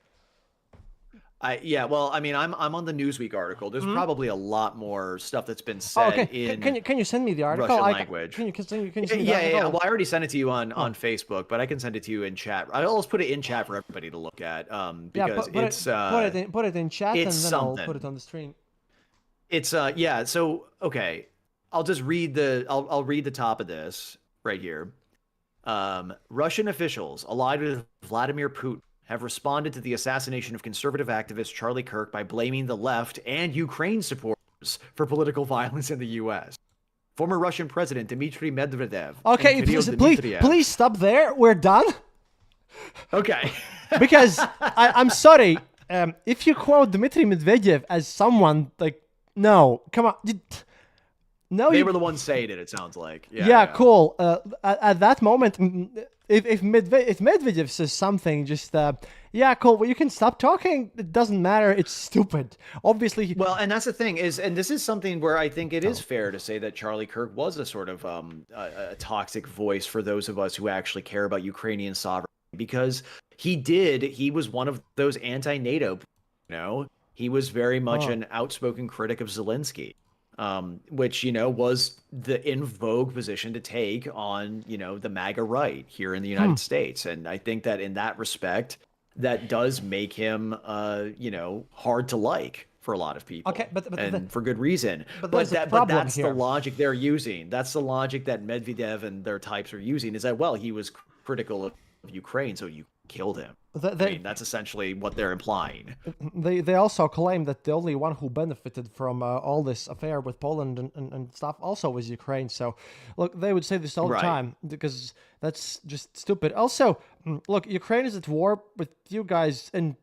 Well, I mean, I'm on the Newsweek article. There's probably a lot more stuff that's been said in can you send me the article? Russian language. Can you send me the article? Well, I already sent it to you on Facebook, but I can send it to you in chat. I'll just put it in chat for everybody to look at. Because put it in chat, and then I'll put it on the stream. It's So okay, I'll just read I'll read the top of this right here. Russian officials allied with Vladimir Putin have responded to the assassination of conservative activist Charlie Kirk by blaming the left and Ukraine support for political violence in the U.S. Former Russian President Dmitry Medvedev. Okay, and Kirill please, Dmitriev. please stop there. We're done. Okay. Because I'm sorry, if you quote Dmitry Medvedev as someone like, no, come on, no, They were the ones saying it. It sounds like. Yeah, cool. At that moment, if Medvedev says something, just yeah, cool. Well, you can stop talking. It doesn't matter. It's stupid. Obviously. Well, and that's the thing and this is something where I think it is fair to say that Charlie Kirk was a sort of a toxic voice for those of us who actually care about Ukrainian sovereignty, because he was one of those anti-NATO. He was very much an outspoken critic of Zelensky. Which, was the in vogue position to take on, the MAGA right here in the United States. And I think that in that respect, that does make him, hard to like for a lot of people. Okay, but for good reason. But that's the logic they're using. That's the logic that Medvedev and their types are using, is that, well, he was critical of Ukraine, so you killed him. I mean, that's essentially what they're implying. They also claim that the only one who benefited from all this affair with Poland and stuff also was Ukraine. So, look, they would say this all the time because that's just stupid. Also, look, Ukraine is at war with you guys, and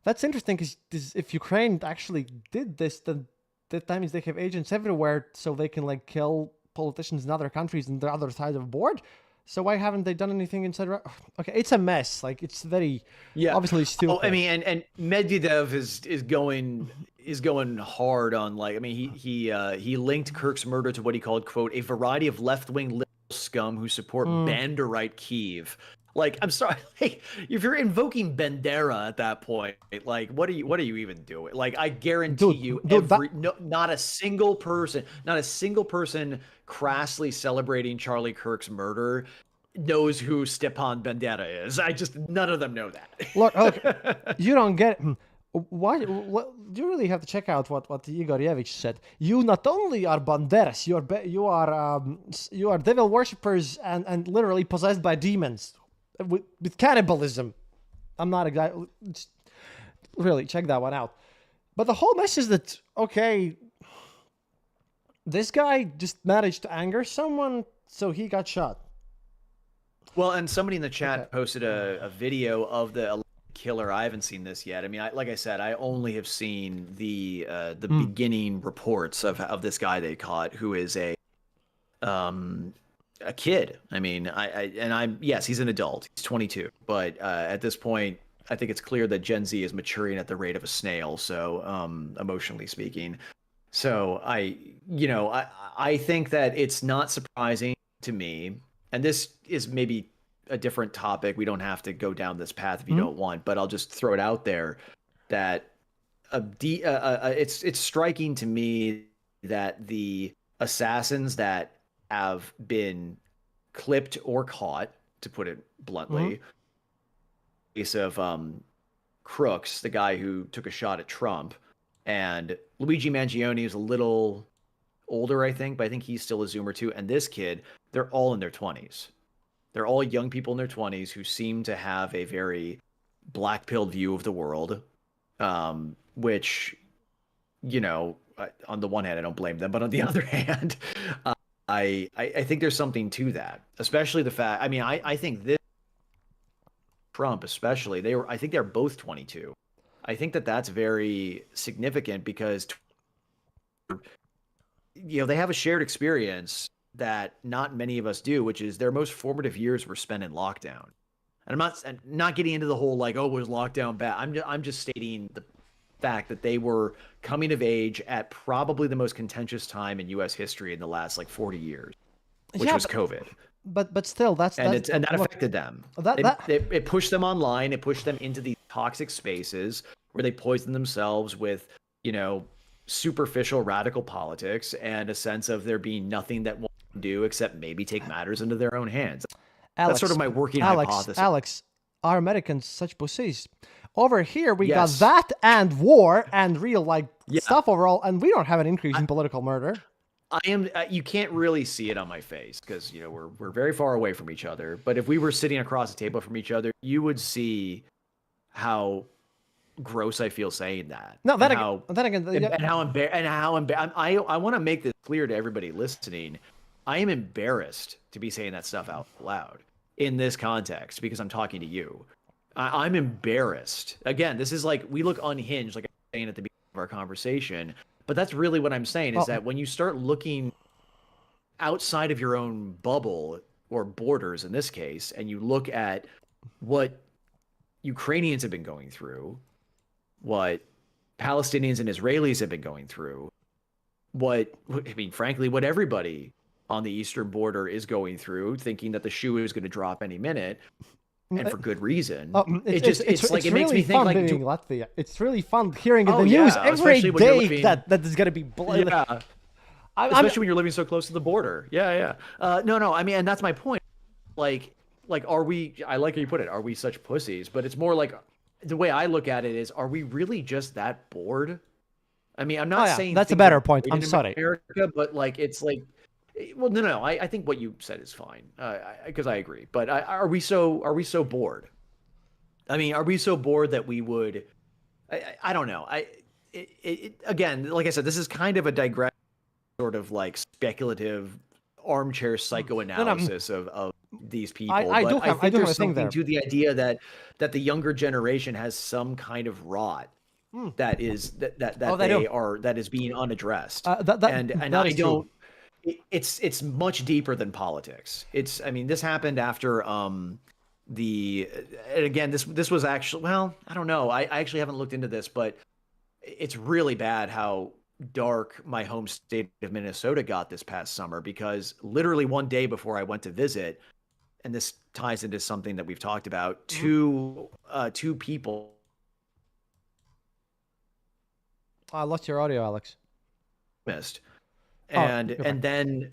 that's interesting because if Ukraine actually did this, then that means they have agents everywhere, so they can kill politicians in other countries and the other side of the board. So why haven't they done anything inside? Okay, it's a mess. It's very obviously stupid. Oh, I mean, and Medvedev is going hard on he linked Kirk's murder to what he called, quote, a variety of left-wing liberal scum who support Banderite Kyiv. I'm sorry, if you're invoking Bandera at that point, what are you even doing? I guarantee not a single person crassly celebrating Charlie Kirk's murder knows who Stepan Bandera is. None of them know that. Look, you don't get it. Why? You really have to check out what Igor Yevich said. You not only are Banderas, you are devil worshippers and literally possessed by demons. With cannibalism. I'm not exactly... Really, check that one out. But the whole mess is that, okay, this guy just managed to anger someone, so he got shot. Well, and somebody in the chat posted a video of the killer. I haven't seen this yet. I mean, like I said, I only have seen the beginning reports of this guy they caught, who is a kid. I mean, yes, he's an adult. He's 22, but at this point, I think it's clear that Gen Z is maturing at the rate of a snail. So, emotionally speaking, so I think that it's not surprising to me, and this is maybe a different topic. We don't have to go down this path if you don't want, but I'll just throw it out there that it's striking to me that the assassins that have been clipped or caught, to put it bluntly, case of Crooks, the guy who took a shot at Trump, and Luigi Mangione is a little older, I think, but I think he's still a Zoomer too. And this kid, they're all in their 20s. They're all young people in their 20s who seem to have a very black-pilled view of the world, which, on the one hand, I don't blame them, but on the other hand, I think there's something to that, especially the fact. I mean, I think this Trump, especially, I think they're both 22. I think that's very significant because, they have a shared experience that not many of us do, which is their most formative years were spent in lockdown. And I'm not getting into the whole was lockdown bad? I'm just stating the fact that they were coming of age at probably the most contentious time in U.S. history in the last 40 years, which was COVID. But still, that affected them. It pushed them online. It pushed them into these toxic spaces where they poisoned themselves with, superficial radical politics and a sense of there being nothing that one can do except maybe take matters into their own hands. That's sort of my working hypothesis. Alex, are Americans such pussies? Over here, we got that and war and real stuff overall, and we don't have an increase in political murder. You can't really see it on my face because we're very far away from each other. But if we were sitting across the table from each other, you would see how gross I feel saying that. No, and then how, again, I want to make this clear to everybody listening. I am embarrassed to be saying that stuff out loud in this context because I'm talking to you. I'm embarrassed. Again, this is like we look unhinged, like I was saying at the beginning of our conversation. But that's really what I'm saying is that when you start looking outside of your own bubble or borders in this case, and you look at what Ukrainians have been going through, what Palestinians and Israelis have been going through, frankly, what everybody on the eastern border is going through, thinking that the shoe is going to drop any minute, and for good reason. It's like it makes me think like Latvia. It's really fun hearing in the yeah, news every day that is going to be yeah. Especially when you're living so close to the border. Yeah. No. I mean, and that's my point. Like, are we? I like how you put it. Are we such pussies? But it's more like the way I look at it is: are we really just that bored? I mean, I'm not saying that's a better point. I'm sorry, America, but like, it's like, well, no. I think what you said is fine because I agree. But are we so bored? I mean, are we so bored that we would? I don't know. Again, like I said, this is kind of a digression, sort of like speculative armchair psychoanalysis of these people. I do have there's a thing there. to the idea that the younger generation has some kind of rot that is that is being unaddressed. And I don't. It's much deeper than politics. I mean, this happened after and again, this was actually, well, I don't know. I actually haven't looked into this, but it's really bad how dark my home state of Minnesota got this past summer, because literally one day before I went to visit, and this ties into something that we've talked about, two people. I lost your audio, Alex. Missed. And then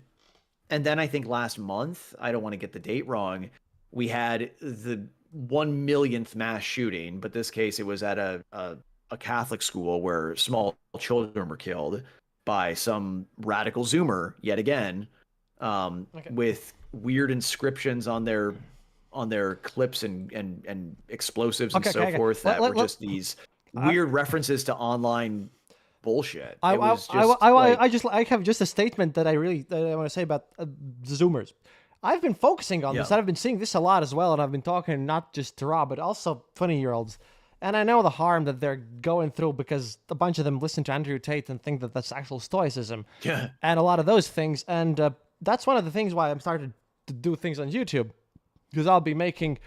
I think last month, I don't want to get the date wrong, we had the 1 millionth mass shooting, but this case it was at a Catholic school where small children were killed by some radical Zoomer yet again, with weird inscriptions on their clips and explosives and so forth that were just these weird references to online bullshit. I have just a statement that I want to say about Zoomers. I've been focusing on this, and I've been seeing this a lot as well, and I've been talking not just to Rob, but also 20-year-olds. And I know the harm that they're going through because a bunch of them listen to Andrew Tate and think that that's actual stoicism. Yeah. And a lot of those things. And that's one of the things why I'm starting to do things on YouTube. Because I'll be making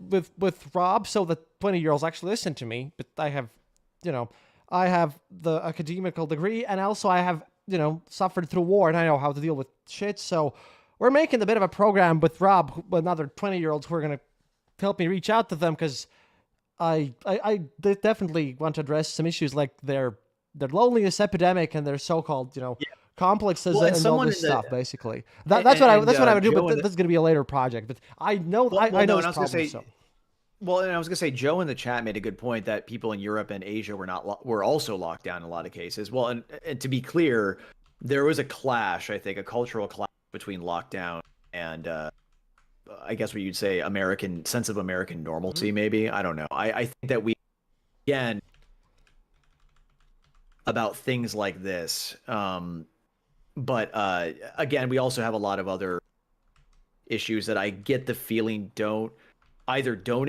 with Rob so that 20-year-olds actually listen to me. But I have the academical degree, and also I have, suffered through war, and I know how to deal with shit. So we're making a bit of a program with Rob, with another 20-year-olds who are going to help me reach out to them, because I definitely want to address some issues like their loneliness epidemic and their so-called, complexes and all this stuff. Basically, that's what I would do. But that's going to be a later project. But I know I know this problem. Well, and I was going to say, Joe in the chat made a good point that people in Europe and Asia were also locked down in a lot of cases. Well, and to be clear, there was a clash, I think, a cultural clash between lockdown and I guess what you'd say sense of American normalcy, maybe. I don't know. I think that we, again, about things like this. But again, we also have a lot of other issues that I get the feeling don't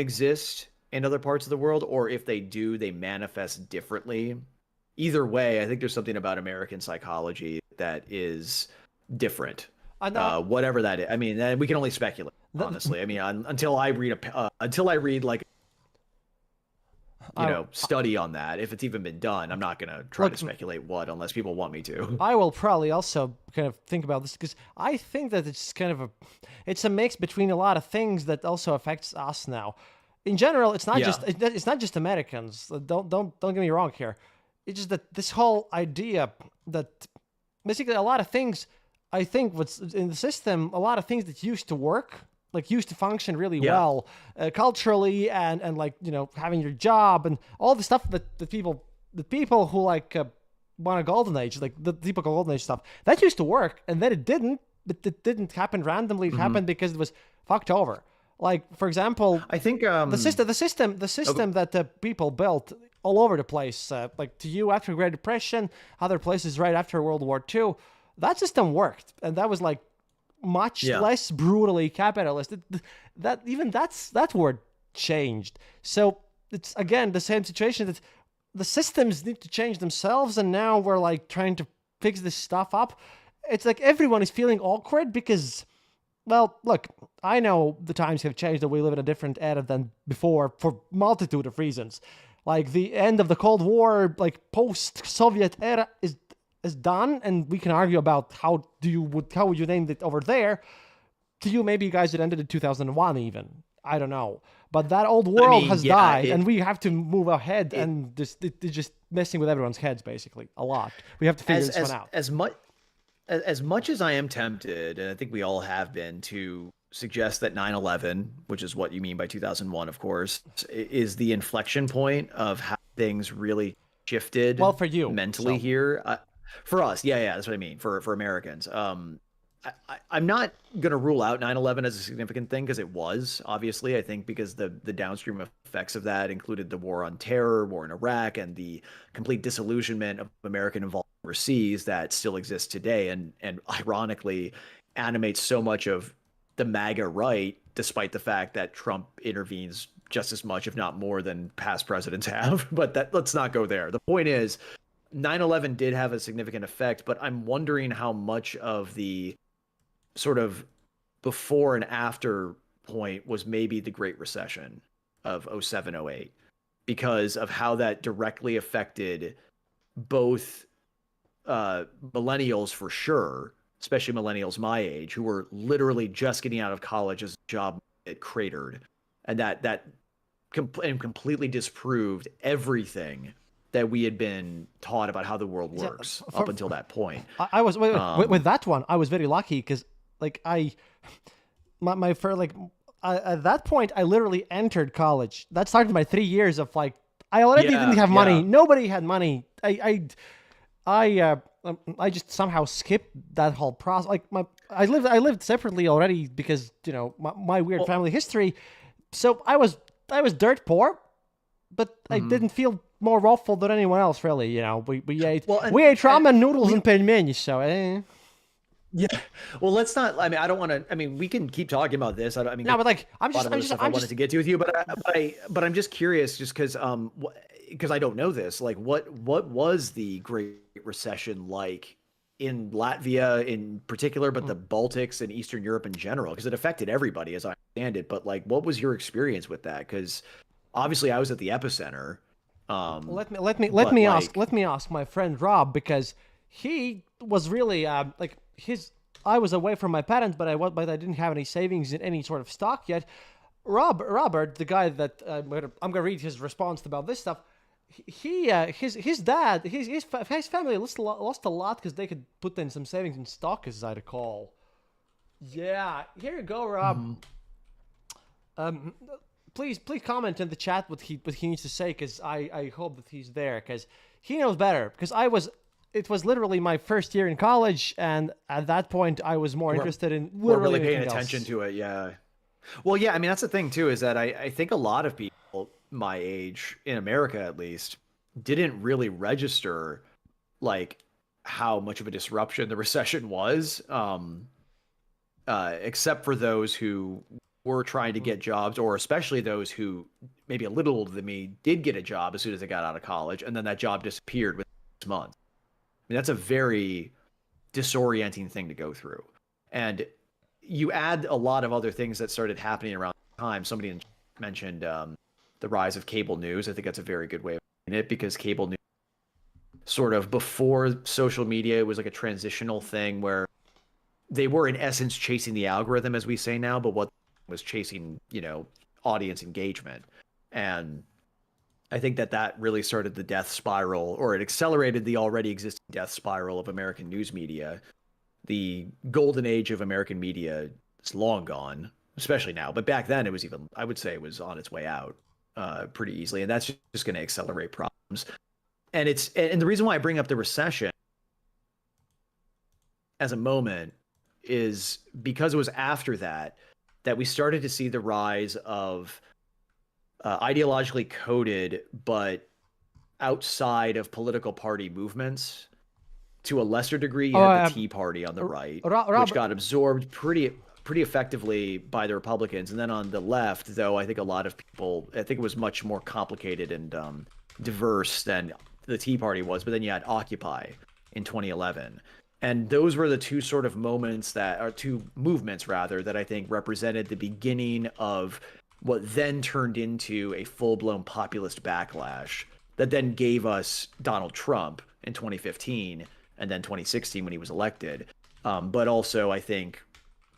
exist in other parts of the world, or if they do, they manifest differently. Either way, I think there's something about American psychology that is different. Whatever that is. I mean, we can only speculate, honestly. I mean, until I read like, study on that. If it's even been done, I'm not going to try to speculate unless people want me to. I will probably also kind of think about this, because I think that it's kind of it's a mix between a lot of things that also affects us now. In general, it's not just Americans. Don't get me wrong here. It's just that this whole idea that basically a lot of things, I think what's in the system, a lot of things that used to work, like used to function really well culturally and like, having your job and all the stuff that the people who like want a golden age, like the typical golden age stuff, that used to work, and then it didn't, but it didn't happen randomly. It happened because it was fucked over. Like, for example, I think the system that the people built all over the place, like to you after the Great Depression, other places right after World War II, that system worked, and that was like much less brutally capitalist. That word changed. So it's again the same situation that the systems need to change themselves, and now we're like trying to fix this stuff up. It's like everyone is feeling awkward because, well, look, I know the times have changed and we live in a different era than before for multitude of reasons. Like the end of the Cold War, like post-Soviet era is done, and we can argue about how would you name it over there. To you, maybe you guys it ended in 2001 even. I don't know. But that old world has died, and we have to move ahead, and it's just messing with everyone's heads, basically, a lot. We have to figure this one out. As much as I am tempted, and I think we all have been, to suggest that 9/11, which is what you mean by 2001, of course, is the inflection point of how things really shifted. Well, for you mentally here, for us, yeah, that's what I mean. For Americans, I'm not going to rule out 9/11 as a significant thing, because it was, obviously, I think, because the downstream effects of that included the war on terror, war in Iraq, and the complete disillusionment of American involvement overseas that still exists today, and ironically animates so much of the MAGA right, despite the fact that Trump intervenes just as much, if not more, than past presidents have. But let's not go there. The point is, 9/11 did have a significant effect, but I'm wondering how much of the sort of before and after point was maybe the Great Recession of 07, 08, because of how that directly affected both millennials, for sure, especially millennials my age, who were literally just getting out of college as a job it cratered, and that completely disproved everything that we had been taught about how the world works up until that point. I was with that one. I was very lucky because, like, at that point I literally entered college. That started my 3 years of like I already didn't have money. Nobody had money. I just somehow skipped that whole process. Like I lived separately already because my weird family history. So I was dirt poor, but I didn't feel more awful than anyone else, really. We ate ramen noodles and pelmeni. So yeah. Well, let's not. I mean, I don't want to. I mean, we can keep talking about this. I no, but like I wanted to get to with you, but I'm just curious, just because I don't know this. Like, what was the Great Recession like in Latvia in particular, but the Baltics and Eastern Europe in general? Because it affected everybody, as I understand it. But like, what was your experience with that? Because obviously, I was at the epicenter. Let me ask my friend Rob, because he was really I was away from my parents, but I didn't have any savings in any sort of stock yet. Robert, the guy that I'm gonna read his response about this stuff. His dad, his family lost a lot because they could put in some savings in stock, as I recall. Yeah, here you go, Rob. Please comment in the chat what he needs to say, because I hope that he's there, because he knows better. Because it was literally my first year in college, and at that point I was more interested in literally paying attention to it. Yeah. Well, yeah. I mean, that's the thing too, is that I think a lot of people my age, in America at least, didn't really register like how much of a disruption the recession was, except for those who were trying to get jobs, or especially those who, maybe a little older than me, did get a job as soon as they got out of college, and then that job disappeared within 6 months. I mean, that's a very disorienting thing to go through. And you add a lot of other things that started happening around the time. Somebody mentioned the rise of cable news. I think that's a very good way of putting it, because cable news, sort of before social media, it was like a transitional thing where they were in essence chasing the algorithm, as we say now, but what was chasing, audience engagement. And I think that really started the death spiral, or it accelerated the already existing death spiral of American news media. The golden age of American media is long gone, especially now. But back then, I would say it was on its way out pretty easily. And that's just going to accelerate problems. And the reason why I bring up the recession as a moment is because it was after that that we started to see the rise of ideologically coded, but outside of political party movements. To a lesser degree, you had the Tea Party on the right, which got absorbed pretty effectively by the Republicans. And then on the left, though, I think a lot of people, I think it was much more complicated and diverse than the Tea Party was. But then you had Occupy in 2011. And those were the two sort of moments that, or two movements rather, that I think represented the beginning of what then turned into a full-blown populist backlash that then gave us Donald Trump in 2015 and then 2016 when he was elected. But also, I think,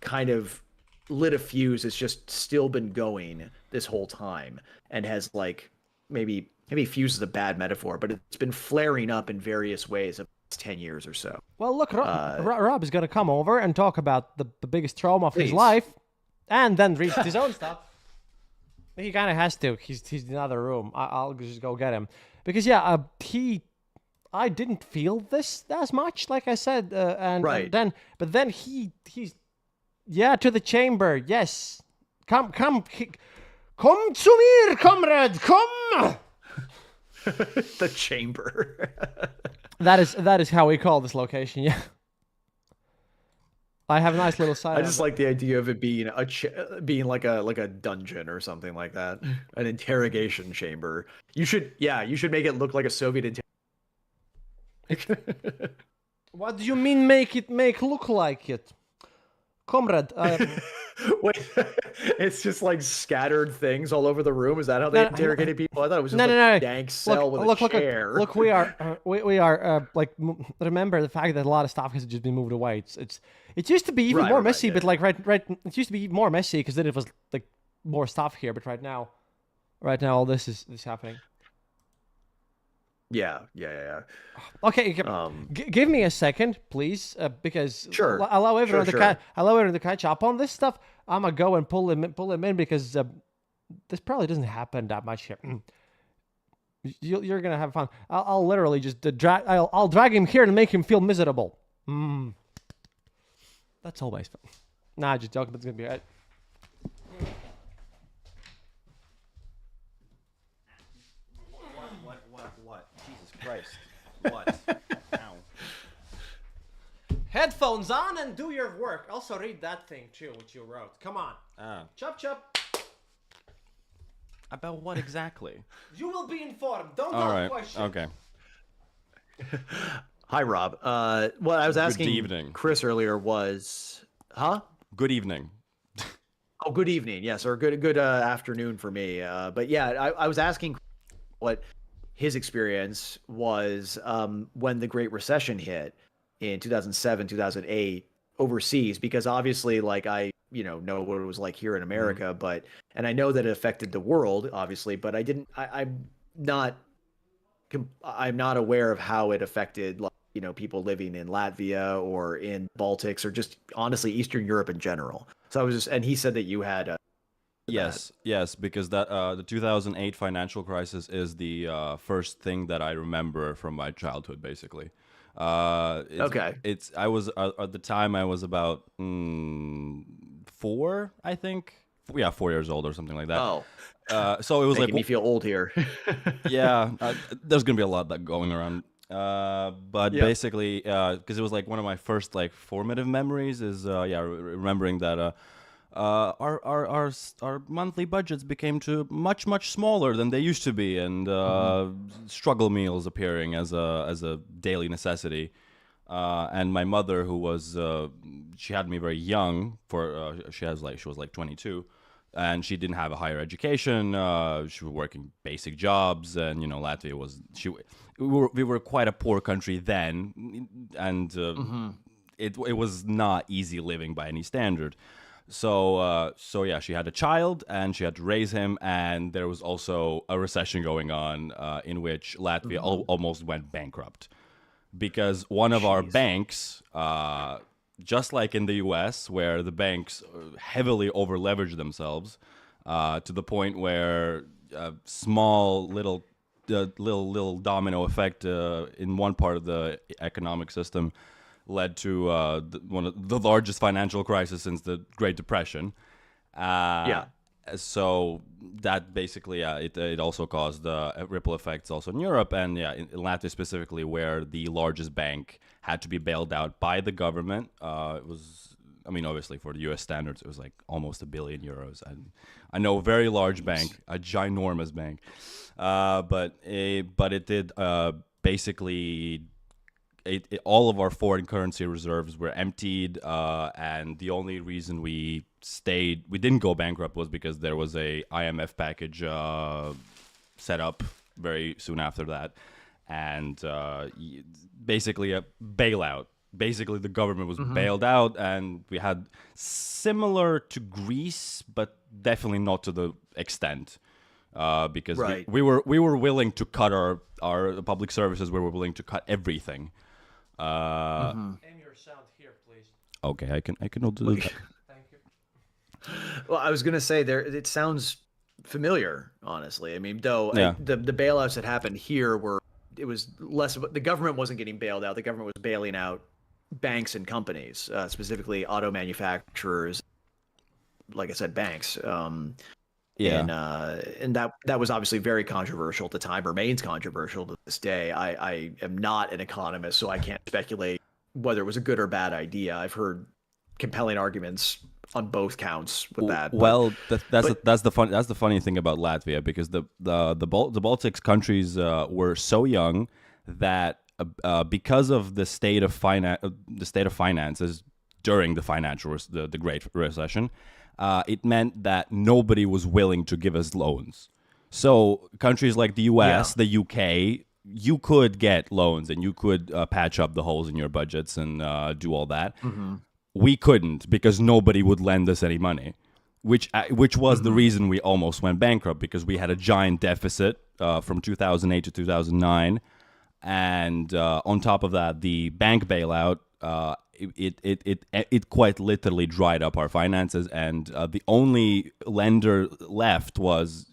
kind of lit a fuse that's just still been going this whole time and has, like, maybe fuse is a bad metaphor, but it's been flaring up in various ways of 10 years or so. Well, look, Rob is going to come over and talk about the biggest trauma of his Please. life and then read his own stuff. He kind of has to. He's in another room. I'll just go get him. Because, yeah, I didn't feel this as much, like I said. Right. But then he's, yeah, to the chamber. Yes. Come to mir, comrade, come. The chamber. That is how we call this location, yeah. I have a nice little side. I just like the idea of it being being like a dungeon or something like that, an interrogation chamber. You should make it look like a Soviet What do you mean make look like it? Comrade, Wait, it's just like scattered things all over the room. Is that how they interrogated people? I thought it was just a dank cell with a chair. Look, we are remember the fact that a lot of stuff has just been moved away. It used to be even more messy, but like right, it used to be more messy because then it was like more stuff here. But right now, all this is happening. Yeah. Okay, give me a second, please, because sure. Allow everyone to catch up on this stuff. I'm gonna go and pull him in because this probably doesn't happen that much here. You're gonna have fun. I'll literally just I'll drag him here and make him feel miserable. That's always fun. Nah, just joking. But it's gonna be alright. What? Jesus Christ. What? Ow. Headphones on and do your work. Also read that thing too, which you wrote. Come on. Chop chop. About what exactly? You will be informed. Don't All ask right. questions. Okay. Hi, Rob. What I was asking evening. Chris earlier was, Good evening. Oh, good evening. Yes, or good afternoon for me. But yeah, I was asking what his experience was when the Great Recession hit in 2007, 2008 overseas, because obviously, like, I know what it was like here in America, and I know that it affected the world, obviously, but I'm not aware of how it affected, like, people living in Latvia or in Baltics or just honestly Eastern Europe in general. So I was and he said that you had Yes, because the 2008 financial crisis is the first thing that I remember from my childhood, basically. Okay. I was at the time I was about 4, I think. Yeah, 4 years old or something like that. Oh, so it was making like me feel old here. yeah, there's gonna be a lot that going around. But basically, because it was like one of my first like formative memories is remembering that our monthly budgets became much smaller than they used to be, and struggle meals appearing as a daily necessity. And my mother, who was she had me very young she was like 22, and she didn't have a higher education. She was working basic jobs, and Latvia was we were quite a poor country then, and it was not easy living by any standard. So yeah, she had a child and she had to raise him, and there was also a recession going on in which Latvia almost went bankrupt because one of our banks, just like in the U.S., where the banks heavily over-leveraged themselves to the point where small little domino effect in one part of the economic system led to one of the largest financial crisis since the Great Depression. Yeah. So that basically, it also caused ripple effects also in Europe, and in Latvia specifically, where the largest bank had to be bailed out by the government. It was, I mean, obviously for the U.S. standards, it was like almost €1 billion, and I know a very large bank, a ginormous bank, but it did basically. All of our foreign currency reserves were emptied, and the only reason we didn't go bankrupt, was because there was a IMF package set up very soon after that, and basically a bailout. Basically, the government was bailed out, and we had similar to Greece, but definitely not to the extent. Because Right. we were willing to cut our public services. We were willing to cut everything. Aim your sound here, please. Okay, I can do that. Thank you. Well, I was gonna say there. It sounds familiar, honestly. I mean, though Yeah. the bailouts that happened here it was less of the government wasn't getting bailed out. The government was bailing out banks and companies, specifically auto manufacturers. Like I said, banks. And that was obviously very controversial at the time, remains controversial to this day. I am not an economist, so I can't speculate whether it was a good or bad idea. I've heard compelling arguments on both counts with that. Well, that's the funny thing about Latvia, because the Baltics countries were so young that because of the state of finances during the Great Recession. It meant that nobody was willing to give us loans. So countries like the US, the UK, you could get loans and you could patch up the holes in your budgets and do all that. We couldn't, because nobody would lend us any money, which was the reason we almost went bankrupt, because we had a giant deficit from 2008 to 2009. And on top of that, the bank bailout, it quite literally dried up our finances, and the only lender left was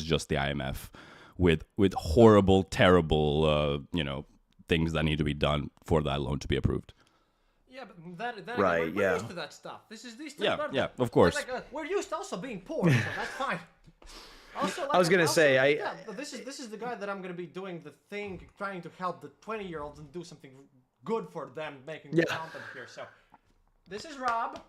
just the IMF, with horrible, terrible things that need to be done for that loan to be approved. Yeah, but that Right, we're yeah. used to that stuff. These things Yeah, are- yeah, of course. We're used to also being poor, so that's fine. Also, I was gonna say, this is the guy that I'm gonna be doing the thing, trying to help the 20-year-olds and do something good for them, making content here. So, this is Rob.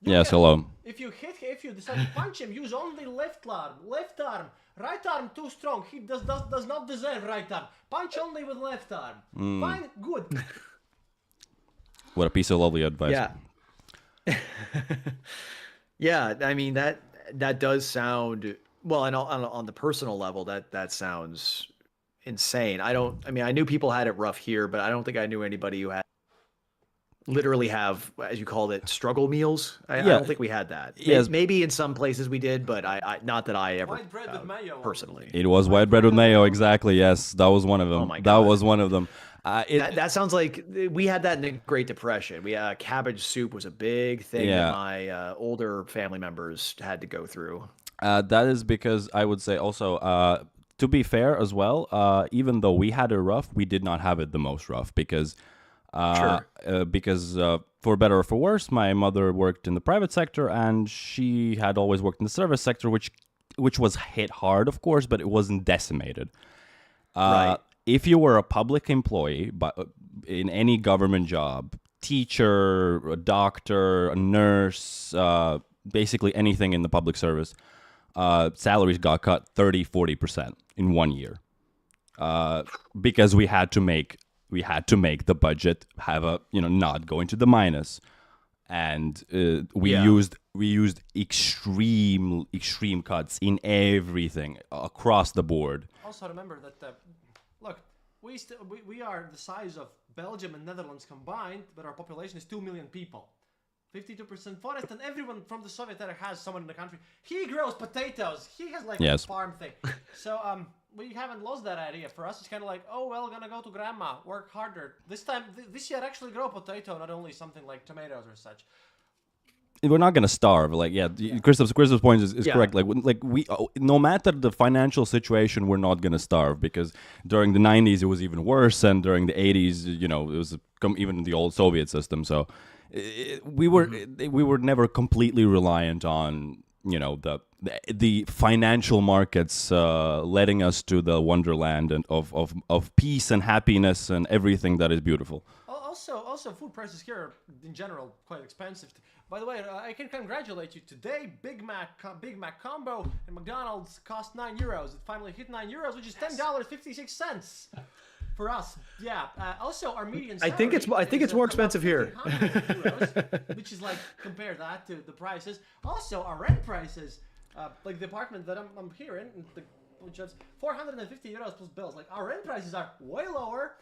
Yes, hello. If you decide to punch him, use only left arm. Right arm too strong. He does not deserve right arm. Punch only with left arm. Fine, good. What a piece of lovely advice. Yeah. Yeah, I mean that does sound well, and on the personal level, that sounds insane. I mean, I knew people had it rough here, but I don't think I knew anybody who had literally have, as you called it, struggle meals. I don't think we had that. Yes. Maybe in some places we did, but I not that I ever White bread with mayo. personally. It was white bread with mayo, exactly. Yes, that was one of them. Oh my That God. was one of them. That sounds like we had that in the Great Depression. We cabbage soup was a big thing Yeah. that my older family members had to go through. That is because I would say also, to be fair as well, even though we had it rough, we did not have it the most rough, because for better or for worse, my mother worked in the private sector, and she had always worked in the service sector, which was hit hard, of course, but it wasn't decimated. Right. If you were a public employee, but in any government job, teacher, a doctor, a nurse, basically anything in the public service, salaries got cut 30-40% in 1 year, because we had to make the budget have a not go into the minus, and we used extreme cuts in everything across the board. Also remember that look, we are the size of Belgium and Netherlands combined, but our population is 2 million people. 52% forest, and everyone from the Soviet era has someone in the country. He grows potatoes. He has like a farm thing. So we haven't lost that idea. For us, it's kind of like, oh well, gonna go to grandma, work harder. This time, this year, actually grow potato, not only something like tomatoes or such. We're not gonna starve. Like, Christoph's point is correct. Like we, no matter the financial situation, we're not gonna starve, because during the 90s it was even worse, and during the 80s, it was even the old Soviet system. So we were never completely reliant on the financial markets letting us to the wonderland and of peace and happiness and everything that is beautiful. Also, food prices here are, in general, quite expensive. By the way, I can congratulate you. Today, Big Mac combo and McDonald's cost €9. It finally hit €9, which is $10.56 for us. Yeah. Also, our median salary I think it's more expensive here. €1,500, which is like, compare that to the prices. Also, our rent prices, like the apartment that I'm here in, which is €450 plus bills. Like, our rent prices are way lower.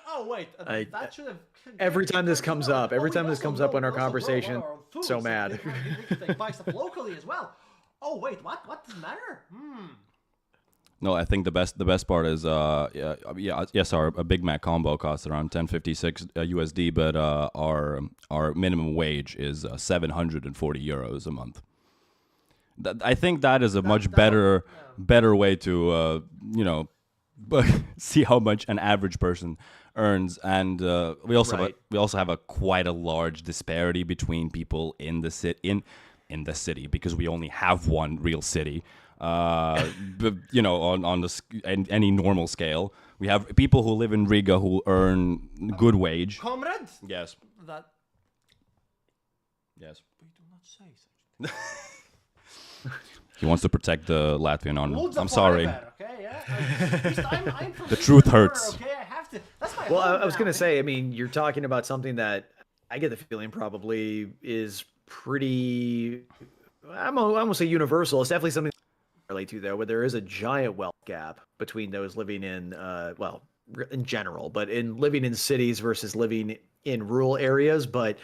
Oh wait, that should have. Every time this comes up in our conversation, so mad. We can buy stuff locally as well. Oh wait, what? What does matter? No, I think the best part is yes, our Big Mac combo costs around $10.56 USD, but our minimum wage is €740 a month. I think that is a much better way to see how much an average person earns, and we also have quite a large disparity between people in the city because we only have one real city. But, on any normal scale, we have people who live in Riga who earn good wage. Comrade? Yes. That. Yes. But you do not say such. He wants to protect the Latvian honor. Looks I'm sorry. forever, okay, yeah? I'm from The truth Eastern hurts. Europe, okay, I have to. That's my. Well, home I was now. gonna say, I mean, you're talking about something that I get the feeling probably is pretty. I won't say universal. It's definitely something to relate to, though, where there is a giant wealth gap between those living in, in general, but in living in cities versus living in rural areas. But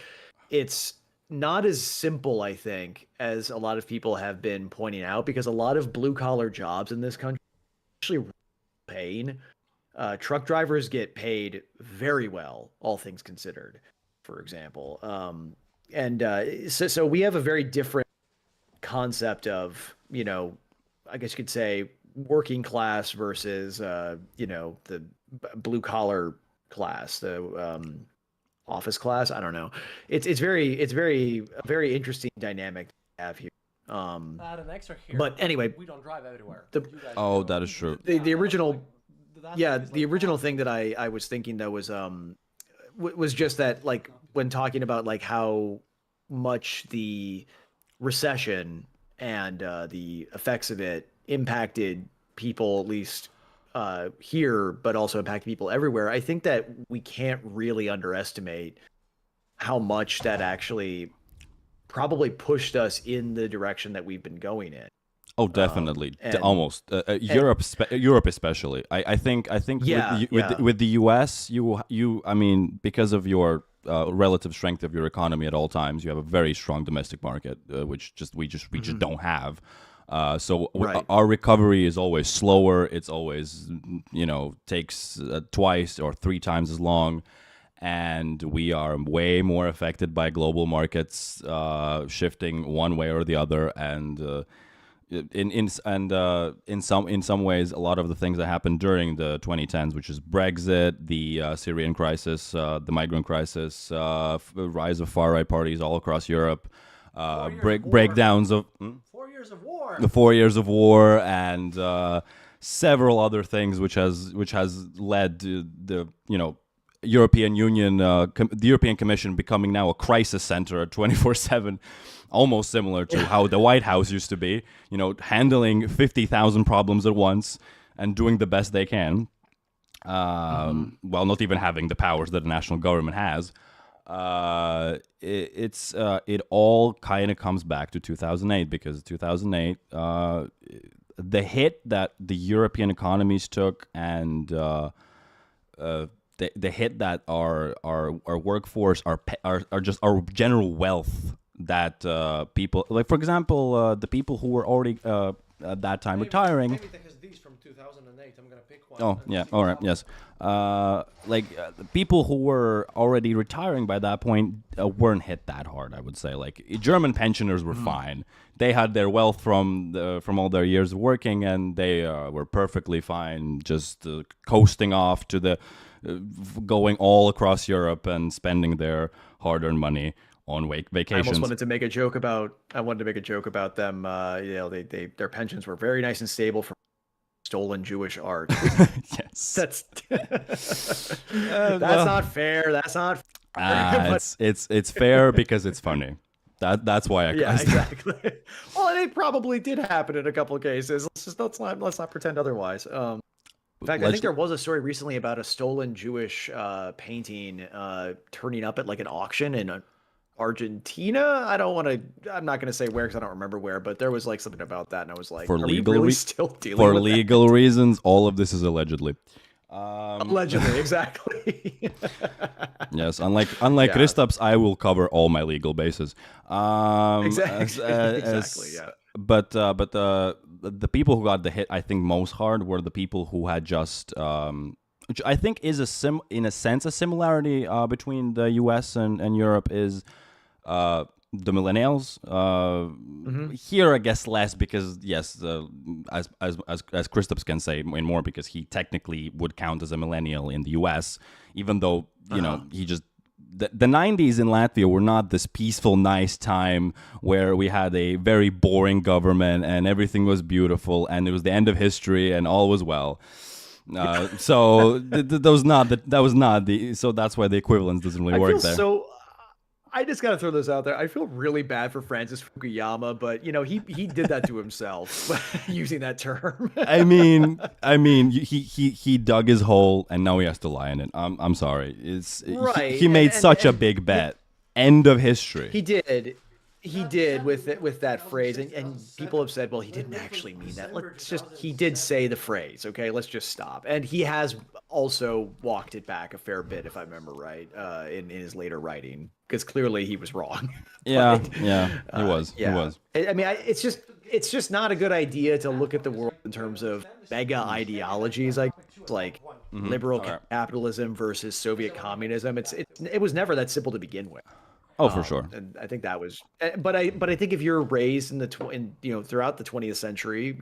it's not as simple, I think, as a lot of people have been pointing out, because a lot of blue collar jobs in this country actually paying. Truck drivers get paid very well, all things considered, for example. So we have a very different concept of, I guess you could say working class versus, the blue collar class, the office class. I don't know. It's a very interesting dynamic to have here. Add an extra here. But anyway, we don't drive everywhere. That is true. The original thing that I was thinking, though, was just that, like, when talking about like how much the recession and the effects of it impacted people, at least here, but also impacted people everywhere. I think that we can't really underestimate how much that actually probably pushed us in the direction that we've been going in. Oh, definitely, almost Europe especially. I think with the US, I mean, because of your relative strength of your economy at all times, you have a very strong domestic market, which we just don't have. So our recovery is always slower. It's always takes twice or three times as long, and we are way more affected by global markets shifting one way or the other, and. In some ways, a lot of the things that happened during the 2010s, which is Brexit, the Syrian crisis, the migrant crisis, rise of far right parties all across Europe, breakdowns of 4 years of war, the 4 years of war, and several other things, which has led to the European Union, the European Commission becoming now a crisis center at 24/7. Almost similar to how the White House used to be, handling 50,000 problems at once and doing the best they can, while not even having the powers that the national government has. It all kind of comes back to 2008, because 2008, the hit that the European economies took, and the hit that our workforce, our just our general wealth. That people, like, for example, the people who were already at that time retiring. Maybe because these from 2008, I'm gonna pick one. Oh yeah, all right, yes. The people who were already retiring by that point weren't hit that hard. I would say, like, German pensioners were fine. They had their wealth from all their years of working, and they were perfectly fine, just coasting off to the. Going all across Europe and spending their hard-earned money on I vacations. almost wanted to make a joke about. I wanted to make a joke about them. Their pensions were very nice and stable from stolen Jewish art. Yes. That's Well, not fair. That's not. But- it's fair because it's funny. That's why I Yeah, caused it. exactly. Well, and it probably did happen in a couple of cases. Let's not pretend otherwise. In fact, I Let's- think there was a story recently about a stolen Jewish painting turning up at like an auction in Argentina. I'm not going to say where because I don't remember where, but there was like something about that, and I was like, For are legal we really re- still dealing For with legal reasons, all of this is allegedly. that? Allegedly, exactly. Yes, unlike Yeah. Kristaps, I will cover all my legal bases. Exactly. Exactly. Yeah. But the people who got the hit, I think, most hard were the people who had just, which I think is in a sense a similarity between the U.S. and Europe is the millennials. Here, I guess less because yes, as Kristaps can say more because he technically would count as a millennial in the U.S. Even though you know he just. The 90s in Latvia were not this peaceful, nice time where we had a very boring government and everything was beautiful and it was the end of history and all was well. So that was not the. So that's why the equivalence doesn't really work there. I just gotta throw this out there. I feel really bad for Francis Fukuyama, but he did that to himself using that term. I mean, he dug his hole and now he has to lie in it. I'm sorry. Right. He made such a big bet. End of history. He did. He did with that phrase, and people have said, well, he didn't actually mean that. He did say the phrase, okay? Let's just stop. And he has also walked it back a fair bit, if I remember right, in his later writing, because clearly he was wrong. Yeah, he was. Yeah. He was. I mean, it's just not a good idea to look at the world in terms of mega ideologies like liberal capitalism versus Soviet communism. It was never that simple to begin with. Oh, for sure. And I think that was, but I think if you're raised throughout the 20th century,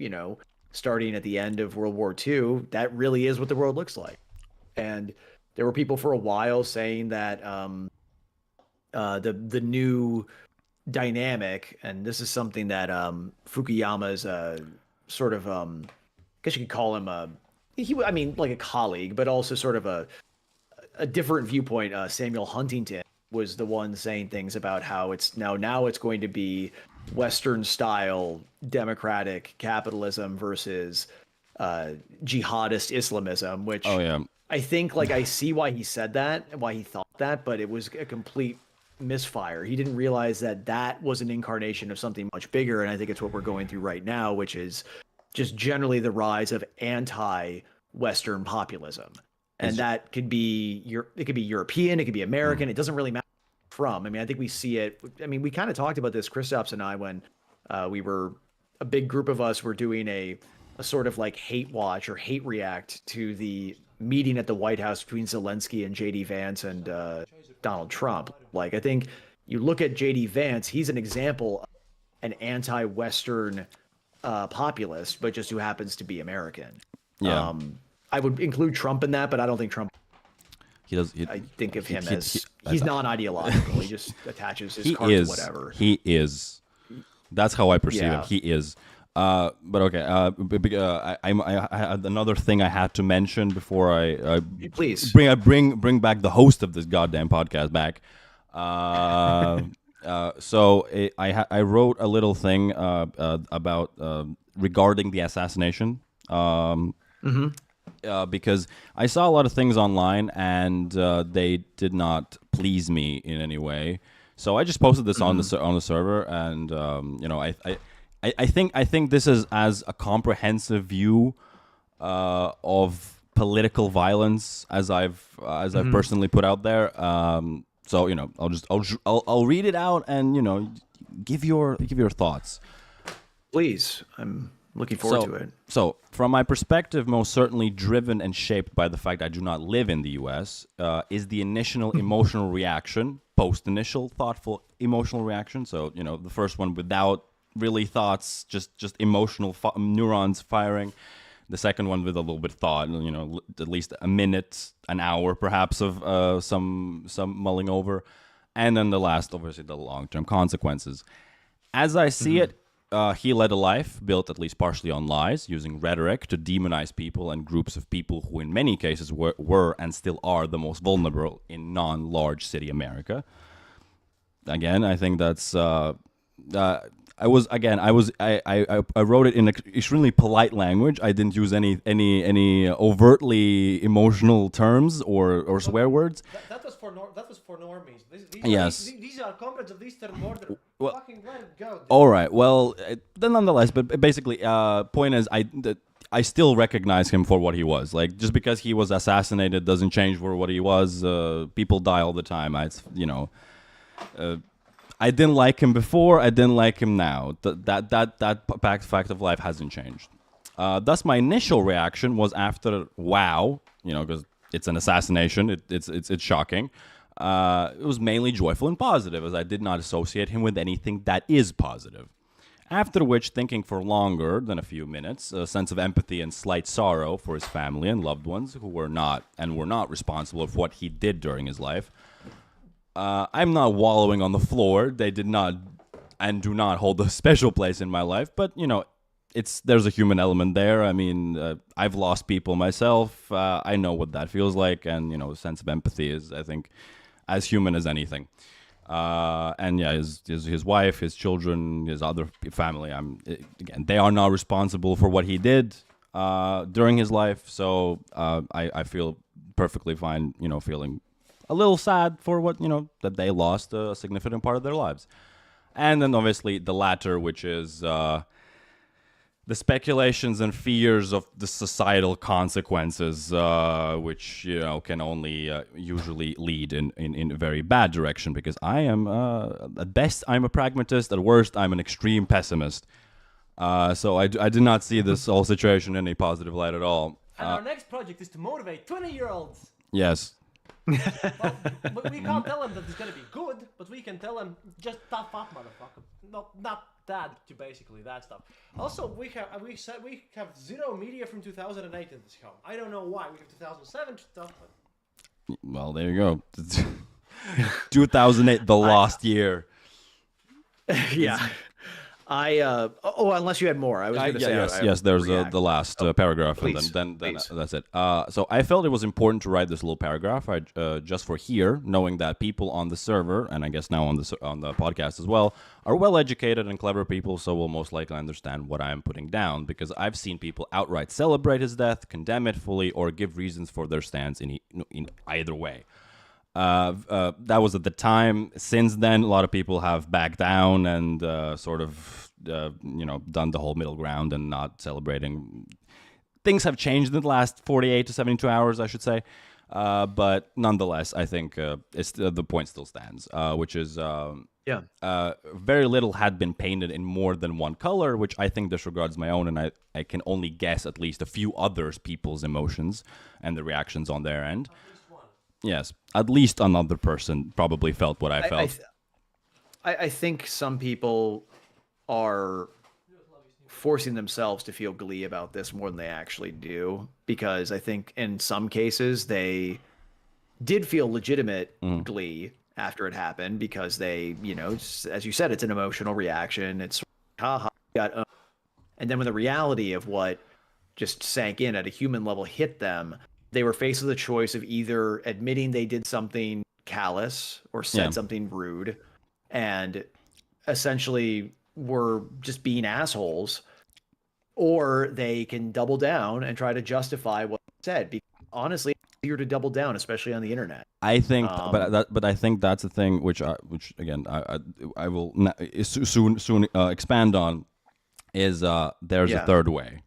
starting at the end of World War II, that really is what the world looks like. And there were people for a while saying that the new dynamic, and this is something that Fukuyama's sort of, I guess you could call him like a colleague, but also sort of a different viewpoint. Samuel Huntington was the one saying things about how it's now it's going to be Western style democratic capitalism versus jihadist Islamism, which I think I see why he said that and why he thought that, but it was a complete misfire. He didn't realize that was an incarnation of something much bigger, and I think it's what we're going through right now, which is just generally the rise of anti-Western populism. And that could be European, it could be American. It doesn't really matter from. I mean, I think we see it. I mean, we kind of talked about this, Kristaps and I, when we were a big group of us were doing a sort of like hate watch or hate react to the meeting at the White House between Zelensky and JD Vance and Donald Trump. I think you look at JD Vance, he's an example of an anti-Western populist, but just who happens to be American. Yeah. I would include Trump in that, but I don't think Trump. I think of him as he's non-ideological. He just attaches his card to whatever. He is. That's how I perceive him. He is. But okay. I had another thing I had to mention before I please bring back the host of this goddamn podcast back. So I wrote a little thing about regarding the assassination. Because I saw a lot of things online and they did not please me in any way. So I just posted this on the server, and I think this is as a comprehensive view of political violence as I've personally put out there. So I'll read it out and give your thoughts. Please, I'm looking forward to it. So, from my perspective, most certainly driven and shaped by the fact I do not live in the U.S., is the initial emotional reaction, post-initial thoughtful emotional reaction. So, the first one without really thoughts, just emotional neurons firing. The second one with a little bit of thought, at least a minute, an hour, perhaps of some mulling over. And then the last, obviously, the long-term consequences. As I see it, he led a life built at least partially on lies, using rhetoric to demonize people and groups of people who in many cases were and still are the most vulnerable in non-large city America. Again, I think that's... I wrote it in extremely polite language. I didn't use any overtly emotional terms or swear words. That was for normies. These are comrades of the Eastern Border. Well, Fucking let it go. Dude. All right. Well, then nonetheless, but basically, point is, I still recognize him for what he was. Like, just because he was assassinated doesn't change for what he was. People die all the time. I didn't like him before. I didn't like him now. That fact of life hasn't changed. Thus, my initial reaction was after wow, because it's an assassination. It's shocking. It was mainly joyful and positive, as I did not associate him with anything that is positive. After which, thinking for longer than a few minutes, a sense of empathy and slight sorrow for his family and loved ones who were not responsible for what he did during his life. I'm not wallowing on the floor. They did not and do not hold a special place in my life, but there's a human element there. I mean, I've lost people myself. I know what that feels like, and a sense of empathy is, I think, as human as anything. And yeah, his wife, his children, his other family. Again, they are not responsible for what he did during his life. So I feel perfectly fine, feeling a little sad for what, that they lost a significant part of their lives. And then obviously the latter, which is the speculations and fears of the societal consequences, which, can only usually lead in a very bad direction, because I am, at best, I'm a pragmatist. At worst, I'm an extreme pessimist. So I did not see this whole situation in a positive light at all. And our next project is to motivate 20-year-olds. Yes. Well, we can't tell them that it's gonna be good, but we can tell them just tough up, motherfucker. Not that to basically that stuff. Also, we have zero media from 2008 in this home. I don't know why. We have 2007 stuff. But... Well, there you go. 2008, the lost year. Yeah. Unless you had more. I was going to say. Yes. There's the last paragraph, please, and then that's it. So I felt it was important to write this little paragraph. Just for here, knowing that people on the server, and I guess now on the podcast as well, are well educated and clever people, so will most likely understand what I am putting down. Because I've seen people outright celebrate his death, condemn it fully, or give reasons for their stance in either way. That was at the time. Since then, a lot of people have backed down and sort of done the whole middle ground and not celebrating. Things have changed in the last 48 to 72 hours, I should say. But nonetheless, I think the point still stands, which is very little had been painted in more than one color, which I think disregards my own, and I can only guess at least a few others people's emotions and the reactions on their end. Yes, at least another person probably felt what I felt. I think some people are forcing themselves to feel glee about this more than they actually do, because I think in some cases they did feel legitimate glee after it happened, because they, as you said, it's an emotional reaction. It's haha, and then when the reality of what just sank in at a human level hit them, they were faced with a choice of either admitting they did something callous or said something rude and essentially were just being assholes, or they can double down and try to justify what they said. Because honestly, it's easier to double down, especially on the internet. I think, but I think that's the thing which again I will soon expand on is there's a third way.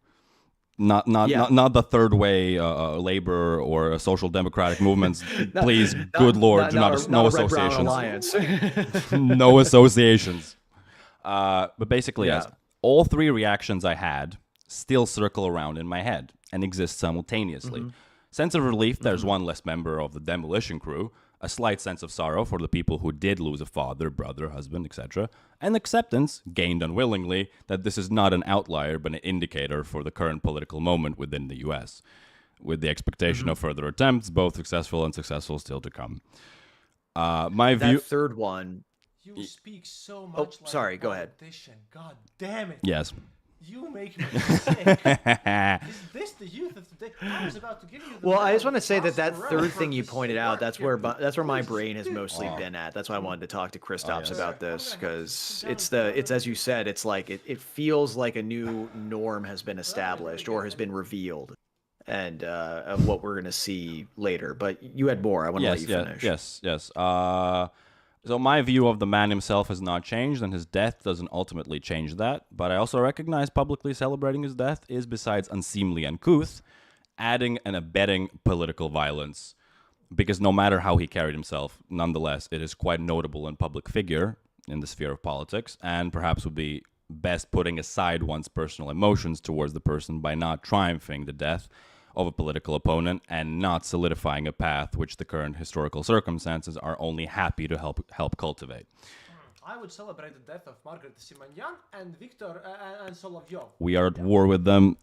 Not the third way labor or social democratic movements. Please, good Lord, no associations. No associations. But basically, yes, all three reactions I had still circle around in my head and exist simultaneously. Sense of relief, there's one less member of the demolition crew. A slight sense of sorrow for the people who did lose a father, brother, husband, etc. And acceptance, gained unwillingly, that this is not an outlier but an indicator for the current political moment within the US, with the expectation of further attempts, both successful and unsuccessful, still to come. My view. That third one. You speak so much like sorry, a go ahead. politician. God damn it. Yes. You make me sick. Is this the youth of today? I was about to give you the Well, I medal just want to of say that Oscar third for thing you this pointed out, work that's where my Please brain has do. mostly been at. That's why I wanted to talk to Kristaps yes. about I'm this, gonna have to sit because down and it's as you said, it's like it feels like a new norm has been established or has been revealed, and of what we're gonna see later. But you had more. I want to let you finish. Yes. So my view of the man himself has not changed, and his death doesn't ultimately change that. But I also recognize publicly celebrating his death is, besides unseemly and uncouth, adding and abetting political violence. Because no matter how he carried himself, nonetheless, it is quite notable and public figure in the sphere of politics, and perhaps would be best putting aside one's personal emotions towards the person by not triumphing the death of a political opponent and not solidifying a path which the current historical circumstances are only happy to help cultivate. I would celebrate the death of Margaret Simonyan and Victor and Solovyov. We are at war with them.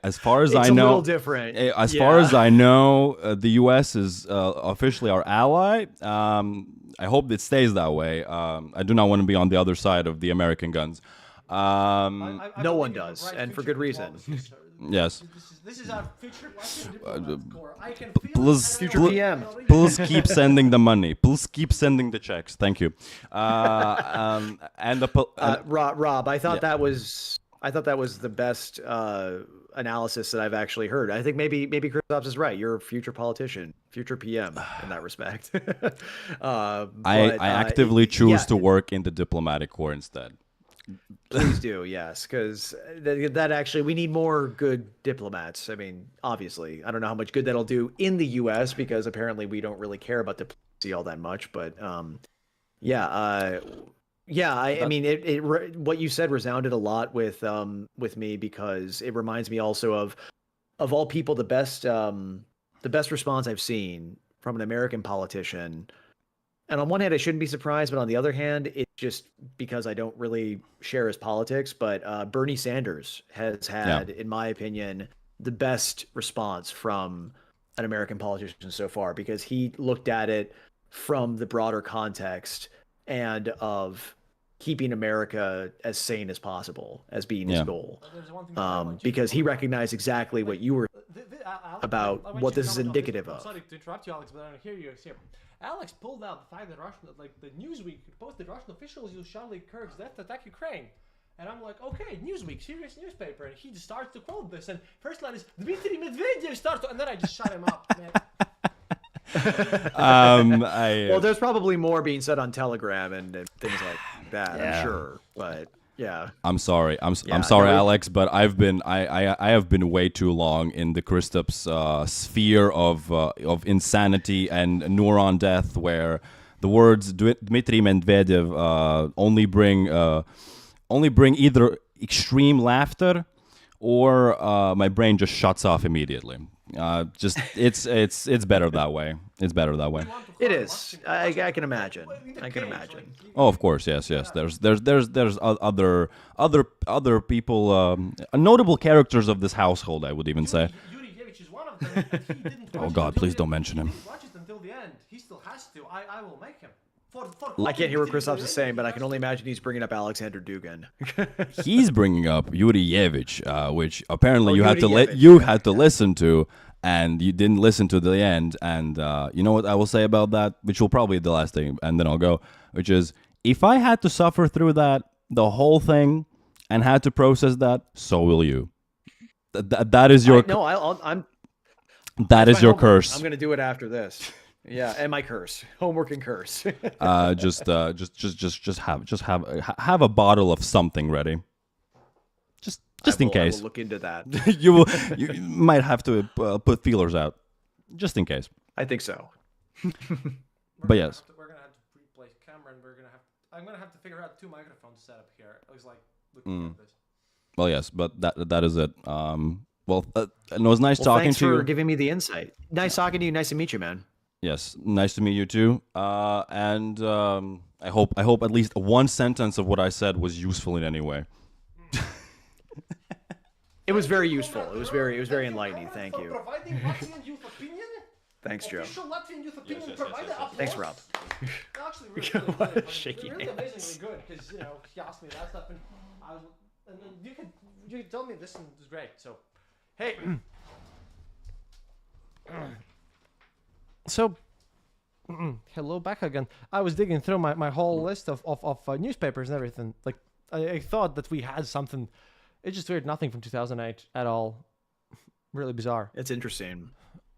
As far as It's I know, a little different. As far as I know, the U.S. is officially our ally. I hope it stays that way. I do not want to be on the other side of the American guns. No one does, and for good reason. Yes. This is our future diplomat corps. I can feel Please, it. Future PM. Please keep sending the money. Please keep sending the checks. Thank you. And the Rob, I thought that was the best analysis that I've actually heard. I think maybe Kristaps is right. You're a future politician, future PM in that respect. I actively choose to work in the diplomatic corps instead. Please do, yes, because that actually, we need more good diplomats. I mean, obviously, I don't know how much good that'll do in the U.S. because apparently we don't really care about diplomacy all that much. But I mean, what you said resounded a lot with me, because it reminds me also of all people, the best response I've seen from an American politician. And on one hand, I shouldn't be surprised, but on the other hand, it's just because I don't really share his politics. But Bernie Sanders has had, in my opinion, the best response from an American politician so far, because he looked at it from the broader context and of keeping America as sane as possible as being his goal. Because he recognized exactly what you were about, what this is indicative of. Sorry to interrupt you, Alex, but I don't hear you here. Alex pulled out the fact that the Newsweek posted Russian officials use Charlie Kirk's death to attack Ukraine. And I'm like, okay, Newsweek, serious newspaper. And he just starts to quote this. And first line is, Dmitry Medvedev starts to... And then I just shut him up, man. Well, there's probably more being said on Telegram and things like that, I'm sure. But... yeah, I'm sorry. I'm sorry, Alex, but I have been way too long in the Kristaps sphere of insanity and neuron death, where the words Dmitry Medvedev only bring either extreme laughter or my brain just shuts off immediately. It's better that way. It's better that way. It is. I can imagine. I can imagine. Oh, of course, yes. There's other people, notable characters of this household, I would even say. Yuri Yevich is one of them. He didn't Oh God, please don't mention him. He didn't watch it until the end. He still has to. I will make him. I can't hear what Kristaps is saying, but I can only imagine he's bringing up Alexander Dugin. He's bringing up Yuri Yevich, which apparently you had to listen to, and you didn't listen to the end. And you know what I will say about that, which will probably be the last thing, and then I'll go, which is, if I had to suffer through that, the whole thing, and had to process that, so will you. That is your... That is your curse. I'm going to do it after this. Yeah, and my curse, homework and curse. Just have a bottle of something ready, just in case. I will look into that. you might have to put feelers out, just in case. I think so. But yes, we're gonna have to replace camera, and I'm gonna have to figure out 2 microphones set up here. I was like looking at this. Well, yes, but that is it. Well, it was nice talking thanks to you. for giving me the insight. Nice talking to you. Nice to meet you, man. Yes, nice to meet you too. And I hope at least one sentence of what I said was useful in any way. It was very useful. It was very enlightening. Thank you. Providing Russian youth opinion? Thanks, Joe. Official Latvian youth opinion yes, provider. yes. Thanks, Rob. Actually, really What good. a shaky really hands. amazingly good because he asked me that stuff and I was, and then you could tell me this and it was great. So, hey, so hello back again. I was digging through my whole list of newspapers and everything. Like I thought that we had something. It's just weird. Nothing from 2008 at all. Really bizarre. It's interesting.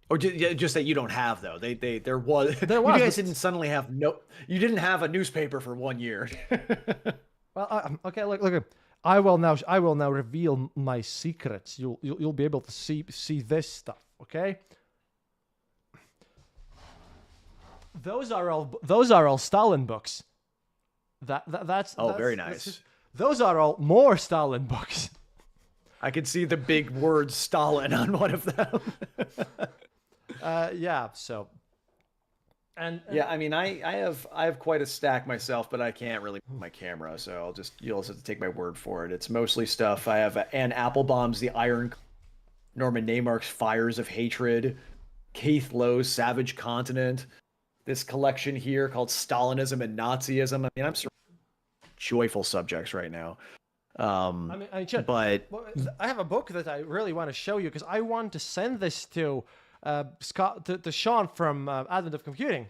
Or just that you don't have though. There was. There was, You guys but- didn't suddenly have no. You didn't have a newspaper for 1 year. Well, okay. Look. I will now reveal my secrets. You'll be able to see this stuff. Okay. Those are all Stalin books. That's Very that's- nice. Those are all more Stalin books. I could see the big word Stalin on one of them. Yeah. So. And Yeah, I mean, I have quite a stack myself, but I can't really put my camera, so you'll just have to take my word for it. It's mostly stuff. I have Anne Applebaum's The Iron, Norman Neymark's Fires of Hatred, Keith Lowe's Savage Continent, this collection here called Stalinism and Nazism. I mean, I'm surrounded by joyful subjects right now. I mean, Chad, But well, I have a book that I really want to show you because I want to send this to Scott to Sean from Advent of Computing,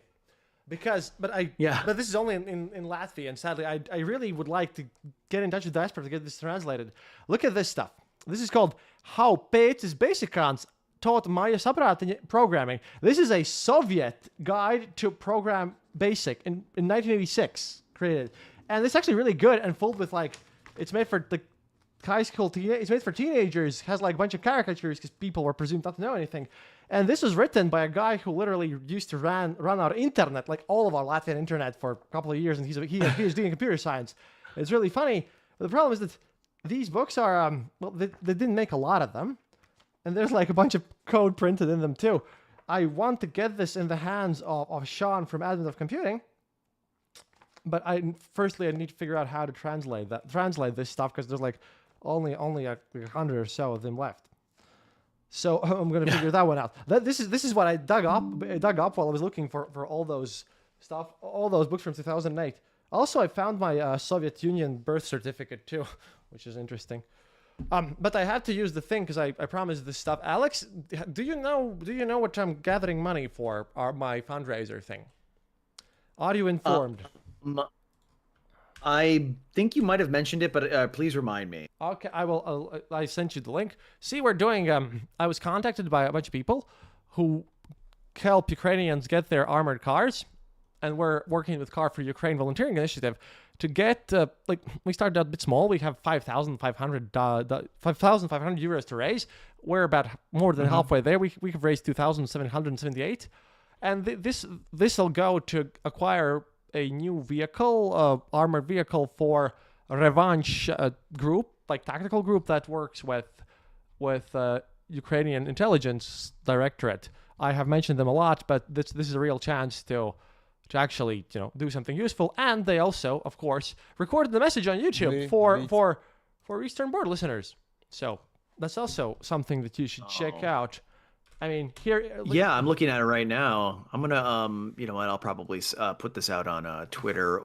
but this is only in Latvia, and sadly I really would like to get in touch with Diaspora to get this translated. Look at this stuff. This is called How Pēcis Basicāns Taught Maya Saprātiņa Programming. This is a Soviet guide to program BASIC in 1986 created, and it's actually really good and filled with it's made for the high school it's made for teenagers, has a bunch of caricatures because people were presumed not to know anything. And this was written by a guy who literally used to run our internet, like all of our Latvian internet, for a couple of years, and he had a PhD in computer science. It's really funny. But the problem is that these books are they didn't make a lot of them, and there's a bunch of code printed in them too. I want to get this in the hands of Sean from Advent of Computing. But firstly I need to figure out how to translate this stuff because there's only 100 or so of them left. So I'm gonna figure that one out. This is what I dug up while I was looking for all those books from 2008. Also, I found my Soviet Union birth certificate too, which is interesting. But I had to use the thing because I promised this stuff. Alex, do you know what I'm gathering money for my fundraiser thing? Are you informed? I think you might have mentioned it, but please remind me. Okay, I will. I sent you the link. See, we're doing. I was contacted by a bunch of people who help Ukrainians get their armored cars, and we're working with Car for Ukraine Volunteering Initiative to get. We started out a bit small. We have 5,500 euros to raise. We're about more than halfway there. We have raised 2,778, and this will go to acquire a new vehicle, armored vehicle for Revanche group, tactical group that works with Ukrainian intelligence directorate. I have mentioned them a lot, but this is a real chance to actually do something useful. And they also, of course, recorded the message on YouTube for Eastern Board listeners. So that's also something that you should check out. I mean, here. Yeah, I'm looking at it right now. I'm gonna, you know what? I'll probably put this out on Twitter.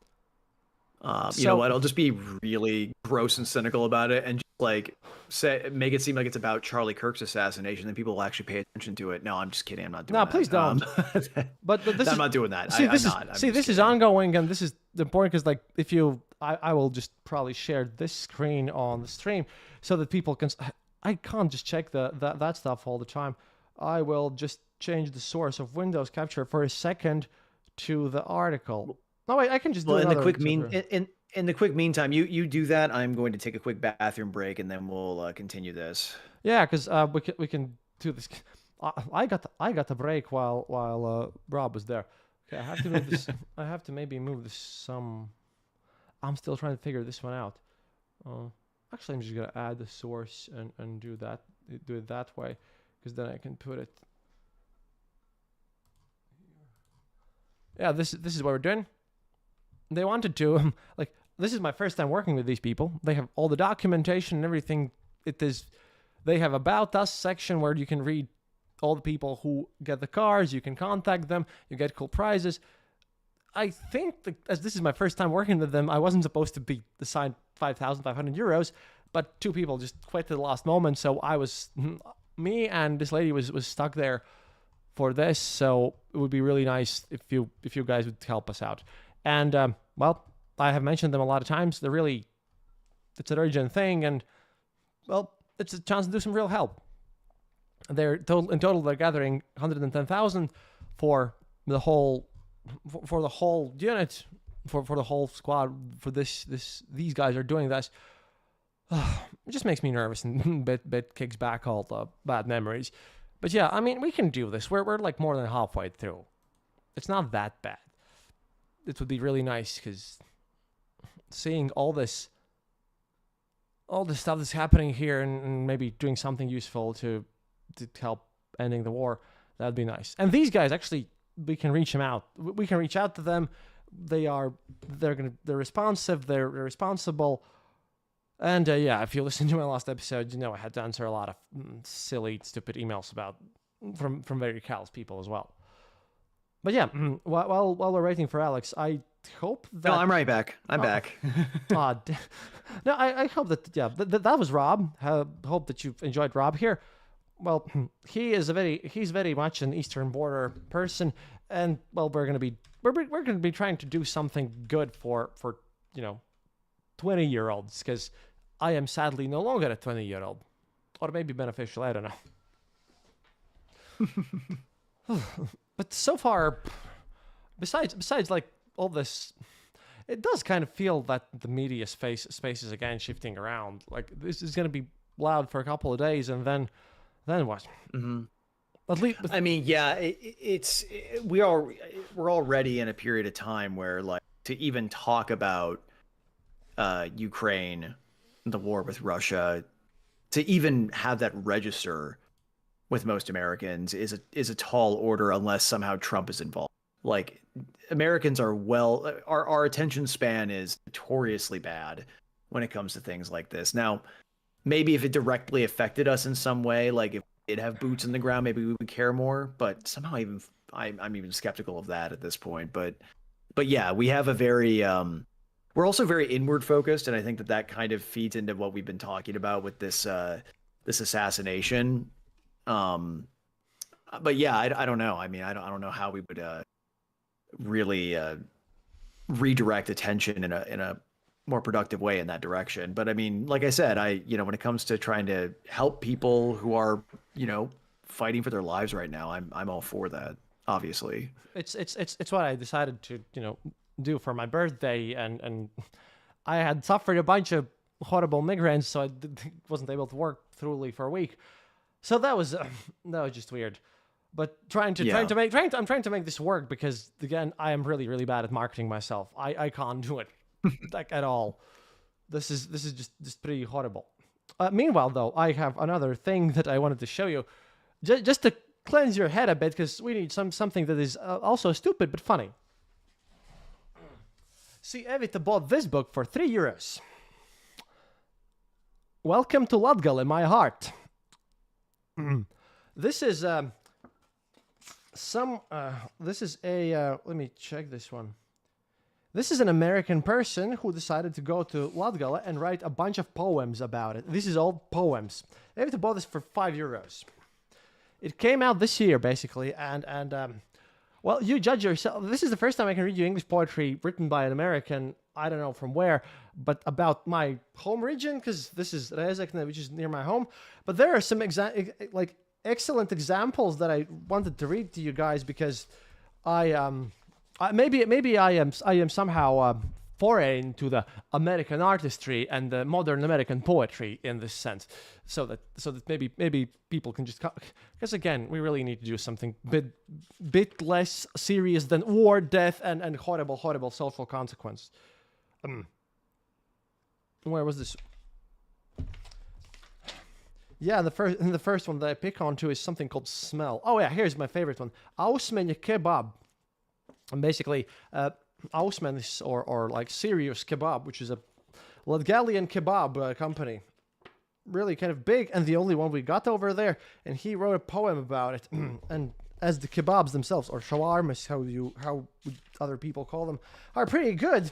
You know what? I'll just be really gross and cynical about it, and just make it seem like it's about Charlie Kirk's assassination, then people will actually pay attention to it. No, I'm just kidding. I'm not doing that. No, please don't. But I'm not doing that. See, this is ongoing, and this is important because, if you, I will just probably share this screen on the stream so that people can. I can't just check that stuff all the time. I will just change the source of Windows Capture for a second to the article. No, wait, I can just do in another. In the quick meantime, you do that. I'm going to take a quick bathroom break, and then we'll continue this. Yeah, because we can do this. I got a break while Rob was there. Okay, I have to move this. I have to maybe move this some. I'm still trying to figure this one out. Actually, I'm just gonna add the source and do it that way. Because then I can put it. Yeah, this is what we're doing. They wanted to this is my first time working with these people. They have all the documentation and everything. They have About Us section where you can read all the people who get the cars, you can contact them, you get cool prizes. I think as this is my first time working with them, I wasn't supposed to be assigned 5,500 euros, but 2 people just quit at the last moment. So me and this lady was stuck there for this. So it would be really nice if you guys would help us out. And well, I have mentioned them a lot of times. It's an urgent thing, and well, it's a chance to do some real help. In total they're gathering 110,000 for the whole unit, for the whole squad. For these guys are doing this. It just makes me nervous and bit kicks back all the bad memories. But yeah, I mean, we can do this. We're like more than halfway through. It's not that bad. It would be really nice because seeing all this stuff that's happening here and maybe doing something useful to help ending the war, that'd be nice. And these guys, actually, we can reach them out. We can reach out to them. They're responsive. They're responsible. And yeah, if you listen to my last episode, you know I had to answer a lot of silly, stupid emails from very callous people as well. But yeah, while we're waiting for Alex, I hope that... No, I'm right back. I'm back. No, I hope that, yeah, that was Rob. I hope that you've enjoyed Rob here. Well, he's very much an Eastern Border person, and well, we're gonna be trying to do something good for 20-year-olds, because I am sadly no longer a 20-year-old, or maybe beneficial. I don't know. But so far, besides like all this, it does kind of feel that the media space is again shifting around. Like this is gonna be loud for a couple of days, and then what? Mm-hmm. At least, I mean, yeah, we're already in a period of time where, like, to even talk about Ukraine, the war with Russia, to even have that register with most Americans is a tall order unless somehow Trump is involved. Like, Americans are our attention span is notoriously bad when it comes to things like this. Now, maybe if it directly affected us in some way, like if we did have boots in the ground, maybe we would care more. But somehow, I'm even skeptical of that at this point. But yeah, we have a very we're also very inward focused, and I think that kind of feeds into what we've been talking about with this assassination. But yeah, I don't know. I mean, I don't know how we would really redirect attention in a more productive way in that direction. But I mean, like I said, when it comes to trying to help people who are, fighting for their lives right now, I'm all for that, obviously. It's what I decided to, do for my birthday, and I had suffered a bunch of horrible migraines, so I wasn't able to work thoroughly for a week. So that was just weird. But I'm trying to make this work, because again, I am really, really bad at marketing myself. I can't do it like at all. This is just pretty horrible. Meanwhile, though, I have another thing that I wanted to show you, just to cleanse your head a bit, because we need something that is also stupid but funny. See, Evita bought this book for €3. Welcome to Latgal in my heart. This is this is a let me check this one. This is an American person who decided to go to Latgale and write a bunch of poems about it. This is all poems. Evita bought this for €5. It came out this year, basically, and well, you judge yourself. This is the first time I can read you English poetry written by an American. I don't know from where, but about my home region, because this is Rezek, which is near my home. But there are some excellent examples that I wanted to read to you guys, because maybe I am somehow foreign to the American artistry and the modern American poetry in this sense, so that maybe people can just, because again, we really need to do something bit less serious than war, death, and horrible social consequence. Where was this? Yeah, the first one that I pick on to is something called smell. Oh yeah, here's my favorite one. Ausmeņa kebab. And basically, Ausmen is, or like Sirius Kebab, which is a Latgalian kebab company. really kind of big and the only one we got over there. And he wrote a poem about it. And as the kebabs themselves, or shawarmas, how other people call them, are pretty good.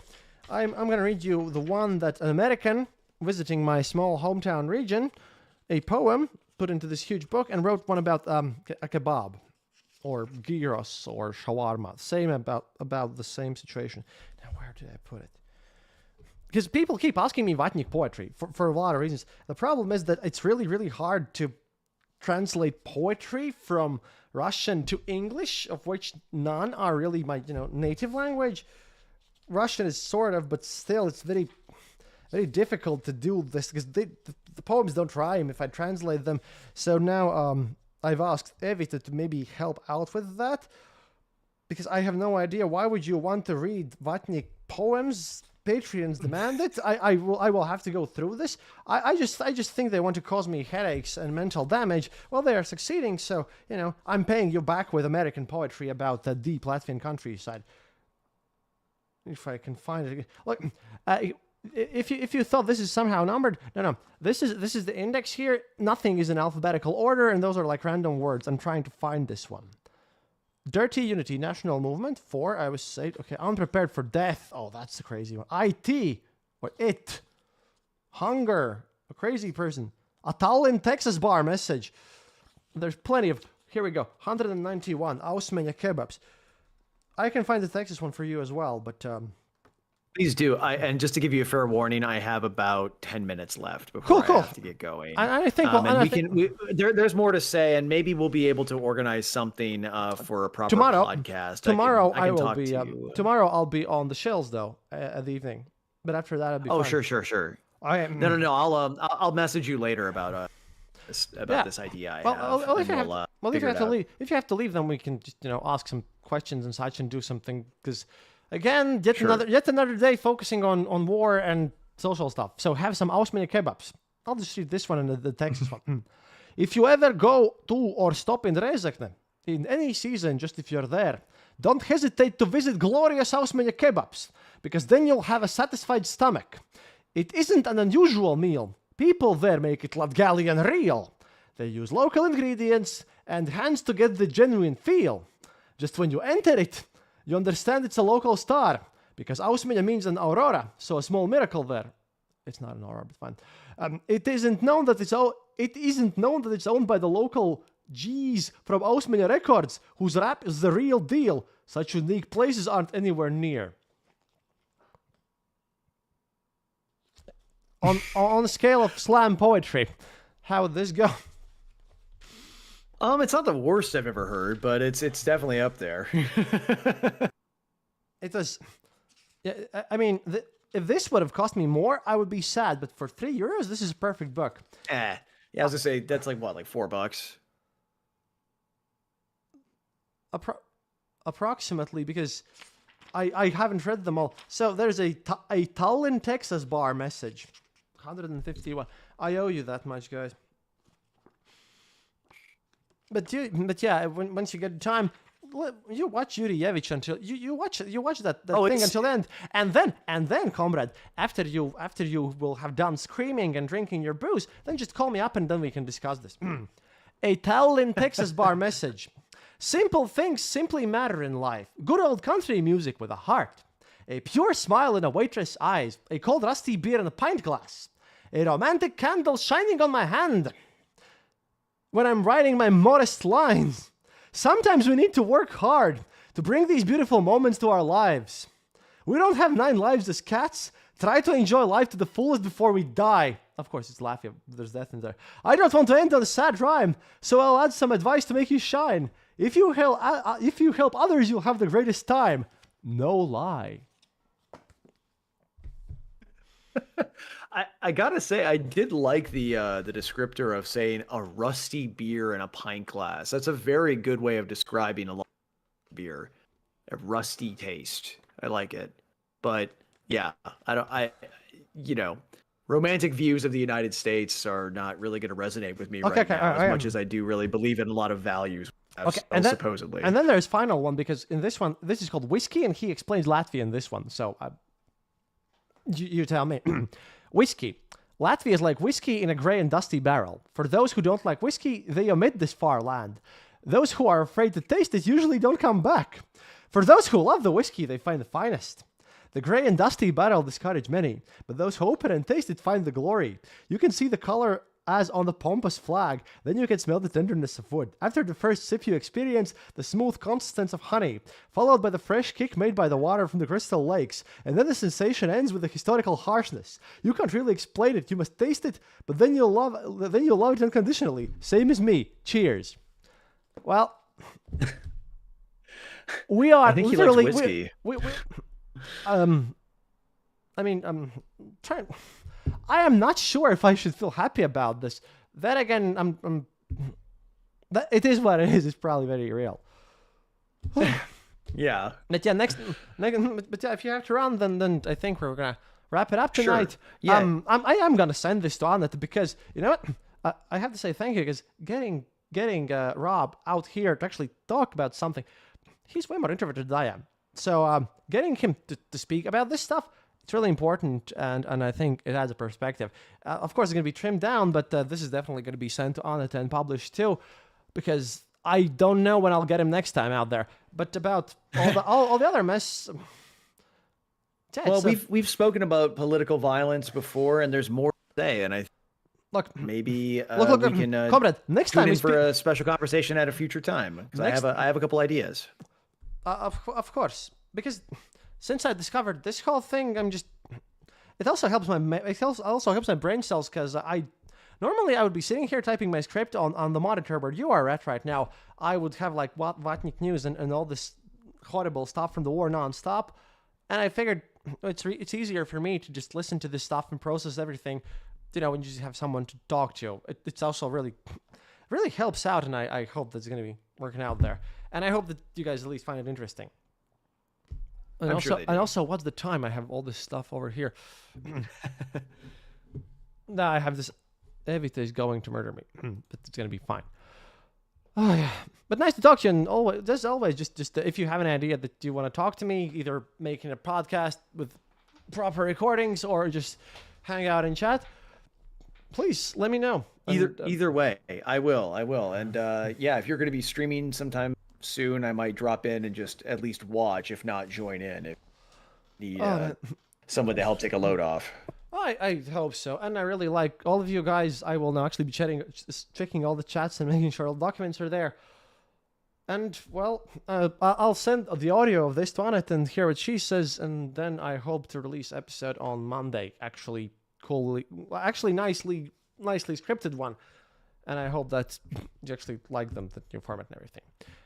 I'm going to read you the one that an American visiting my small hometown region, a poem put into this huge book, and wrote one about a kebab, or gyros, or shawarma. Same about the same situation. Now, where did I put it? Because people keep asking me Vatnik poetry for a lot of reasons. The problem is that it's really, really hard to translate poetry from Russian to English, of which none are really my native language. Russian is sort of, but still it's very, very difficult to do this because the poems don't rhyme if I translate them. So now I've asked Evita to maybe help out with that, because I have no idea. Why would you want to read Vatnik poems? Patreons demand it. I will have to go through this. I just think they want to cause me headaches and mental damage. Well, they are succeeding, so I'm paying you back with American poetry about the deep Latvian countryside. If I can find it. Look, if you thought this is somehow numbered, no. This is the index here. Nothing is in alphabetical order, and those are like random words. I'm trying to find this one. Dirty Unity, National Movement. 4, I was saying. Okay, Unprepared for Death. Oh, that's the crazy one. IT, or IT. Hunger, a crazy person. A Tallinn, Texas bar message. There's plenty of... Here we go. 191, Ausmeņa kebabs. I can find the Texas one for you as well, but... Please do. And just to give you a fair warning, I have about 10 minutes left before I have to get going. I think... there's more to say, and maybe we'll be able to organize something for a proper podcast. Tomorrow I'll be on the shells, though, at the evening. But after that, I'll be fine. Sure. No. I'll message you later about this idea I have. If you have to leave, then we can just ask some questions and such and do something, because... Again, yet another day focusing on war and social stuff. So have some Ausmeņa kebabs. I'll just read this one and the Texas one. If you ever go to or stop in Rezekne, in any season, just if you're there, don't hesitate to visit glorious Ausmeņa kebabs, because then you'll have a satisfied stomach. It isn't an unusual meal. People there make it Latgalian real. They use local ingredients and hands to get the genuine feel. Just when you enter it, you understand it's a local star, because Ausmeņa means an aurora, so a small miracle there. It's not an aurora, but fine. It isn't known that it's owned by the local G's from Ausmeņa Records, whose rap is the real deal. Such unique places aren't anywhere near. On a scale of slam poetry, how would this go? It's not the worst I've ever heard, but it's definitely up there. It was... Yeah, I mean, if this would have cost me more, I would be sad. But for €3, this is a perfect book. Yeah, I was gonna say that's like what, like $4? Approximately, because I haven't read them all. So there's a Tallinn, Texas bar message, 151. I owe you that much, guys. But yeah, once you get time, you watch Yurievich until you watch that thing until the end, and then, comrade, after you will have done screaming and drinking your booze, then just call me up and then we can discuss this. A Tallinn, Texas bar message. Simple things simply matter in life. Good old country music with a heart. A pure smile in a waitress' eyes. A cold rusty beer in a pint glass. A romantic candle shining on my hand when I'm writing my modest lines. Sometimes we need to work hard to bring these beautiful moments to our lives. We don't have 9 lives as cats. Try to enjoy life to the fullest before we die. Of course, it's laughing. There's death in there. I don't want to end on a sad rhyme, so I'll add some advice to make you shine. If you help others, you'll have the greatest time. No lie. I gotta say, I did like the descriptor of saying a rusty beer in a pint glass. That's a very good way of describing a beer. A rusty taste. I like it. But yeah, romantic views of the United States are not really going to resonate with me now, as much as I do really believe in a lot of values. Supposedly. And then there's final one, because in this one, this is called Whiskey, and he explains Latvia in this one. So you tell me. Whiskey. Latvia is like whiskey in a grey and dusty barrel. For those who don't like whiskey, they omit this far land. Those who are afraid to taste it usually don't come back. For those who love the whiskey, they find the finest. The grey and dusty barrel discourage many, but those who open and taste it find the glory. You can see the color as on the pompous flag, then you can smell the tenderness of wood. After the first sip you experience the smooth consistence of honey, followed by the fresh kick made by the water from the crystal lakes, and then the sensation ends with the historical harshness. You can't really explain it, you must taste it, but then you'll love it unconditionally. Same as me. Cheers. Well, we are I think he literally likes whiskey. Trying. I am not sure if I should feel happy about this. Then again, that it is what it is. It's probably very real. Yeah. But yeah, but yeah, if you have to run, then I think we're gonna wrap it up tonight. Sure. Yeah. I am gonna send this to Annette because you know what? I have to say thank you because getting Rob out here to actually talk about something, he's way more introverted than I am. So getting him to speak about this stuff, it's really important, and I think it adds a perspective. Of course, it's going to be trimmed down, but this is definitely going to be sent on it and published too, because I don't know when I'll get him next time out there. But about all the other mess. Yeah, well, we've spoken about political violence before, and there's more to say, and look maybe look, we can comrade, next tune time in for a special conversation at a future time because I have a couple ideas. Of course, because since I discovered this whole thing, it also helps my brain cells because normally I would be sitting here typing my script on the monitor where you are at right now. I would have like Vatnik News and all this horrible stuff from the war nonstop, and I figured it's easier for me to just listen to this stuff and process everything, you know, when you just have someone to talk to. It's also really helps out, and I hope that's going to be working out there, and I hope that you guys at least find it interesting. And also, what's the time? I have all this stuff over here. Now I have this. Evita is going to murder me, but it's gonna be fine. Oh yeah, but nice to talk to you. And always, as always, just if you have an idea that you want to talk to me, either making a podcast with proper recordings or just hang out and chat, please let me know. Either way, I will. And yeah, if you're going to be streaming sometime soon, I might drop in and just at least watch, if not join in. If you need someone to help take a load off. I hope so, and I really like all of you guys. I will now actually be checking all the chats and making sure all the documents are there. And well, I'll send the audio of this to Annette and hear what she says, and then I hope to release episode on Monday. Actually, nicely scripted one, and I hope that you actually like them, the new format and everything.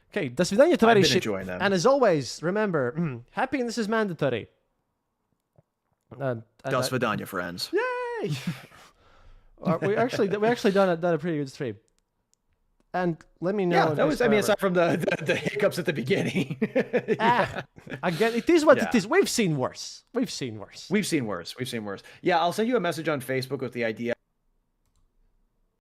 Okay, до свидания, товарищи. I've been enjoying them. And as always, remember, happiness is mandatory. До свидания, friends. Yay! we actually done a pretty good stream. And let me know. Yeah, that was. I mean, aside from the hiccups at the beginning. Again, it is what it is. We've seen worse. We've seen worse. Yeah, I'll send you a message on Facebook with the idea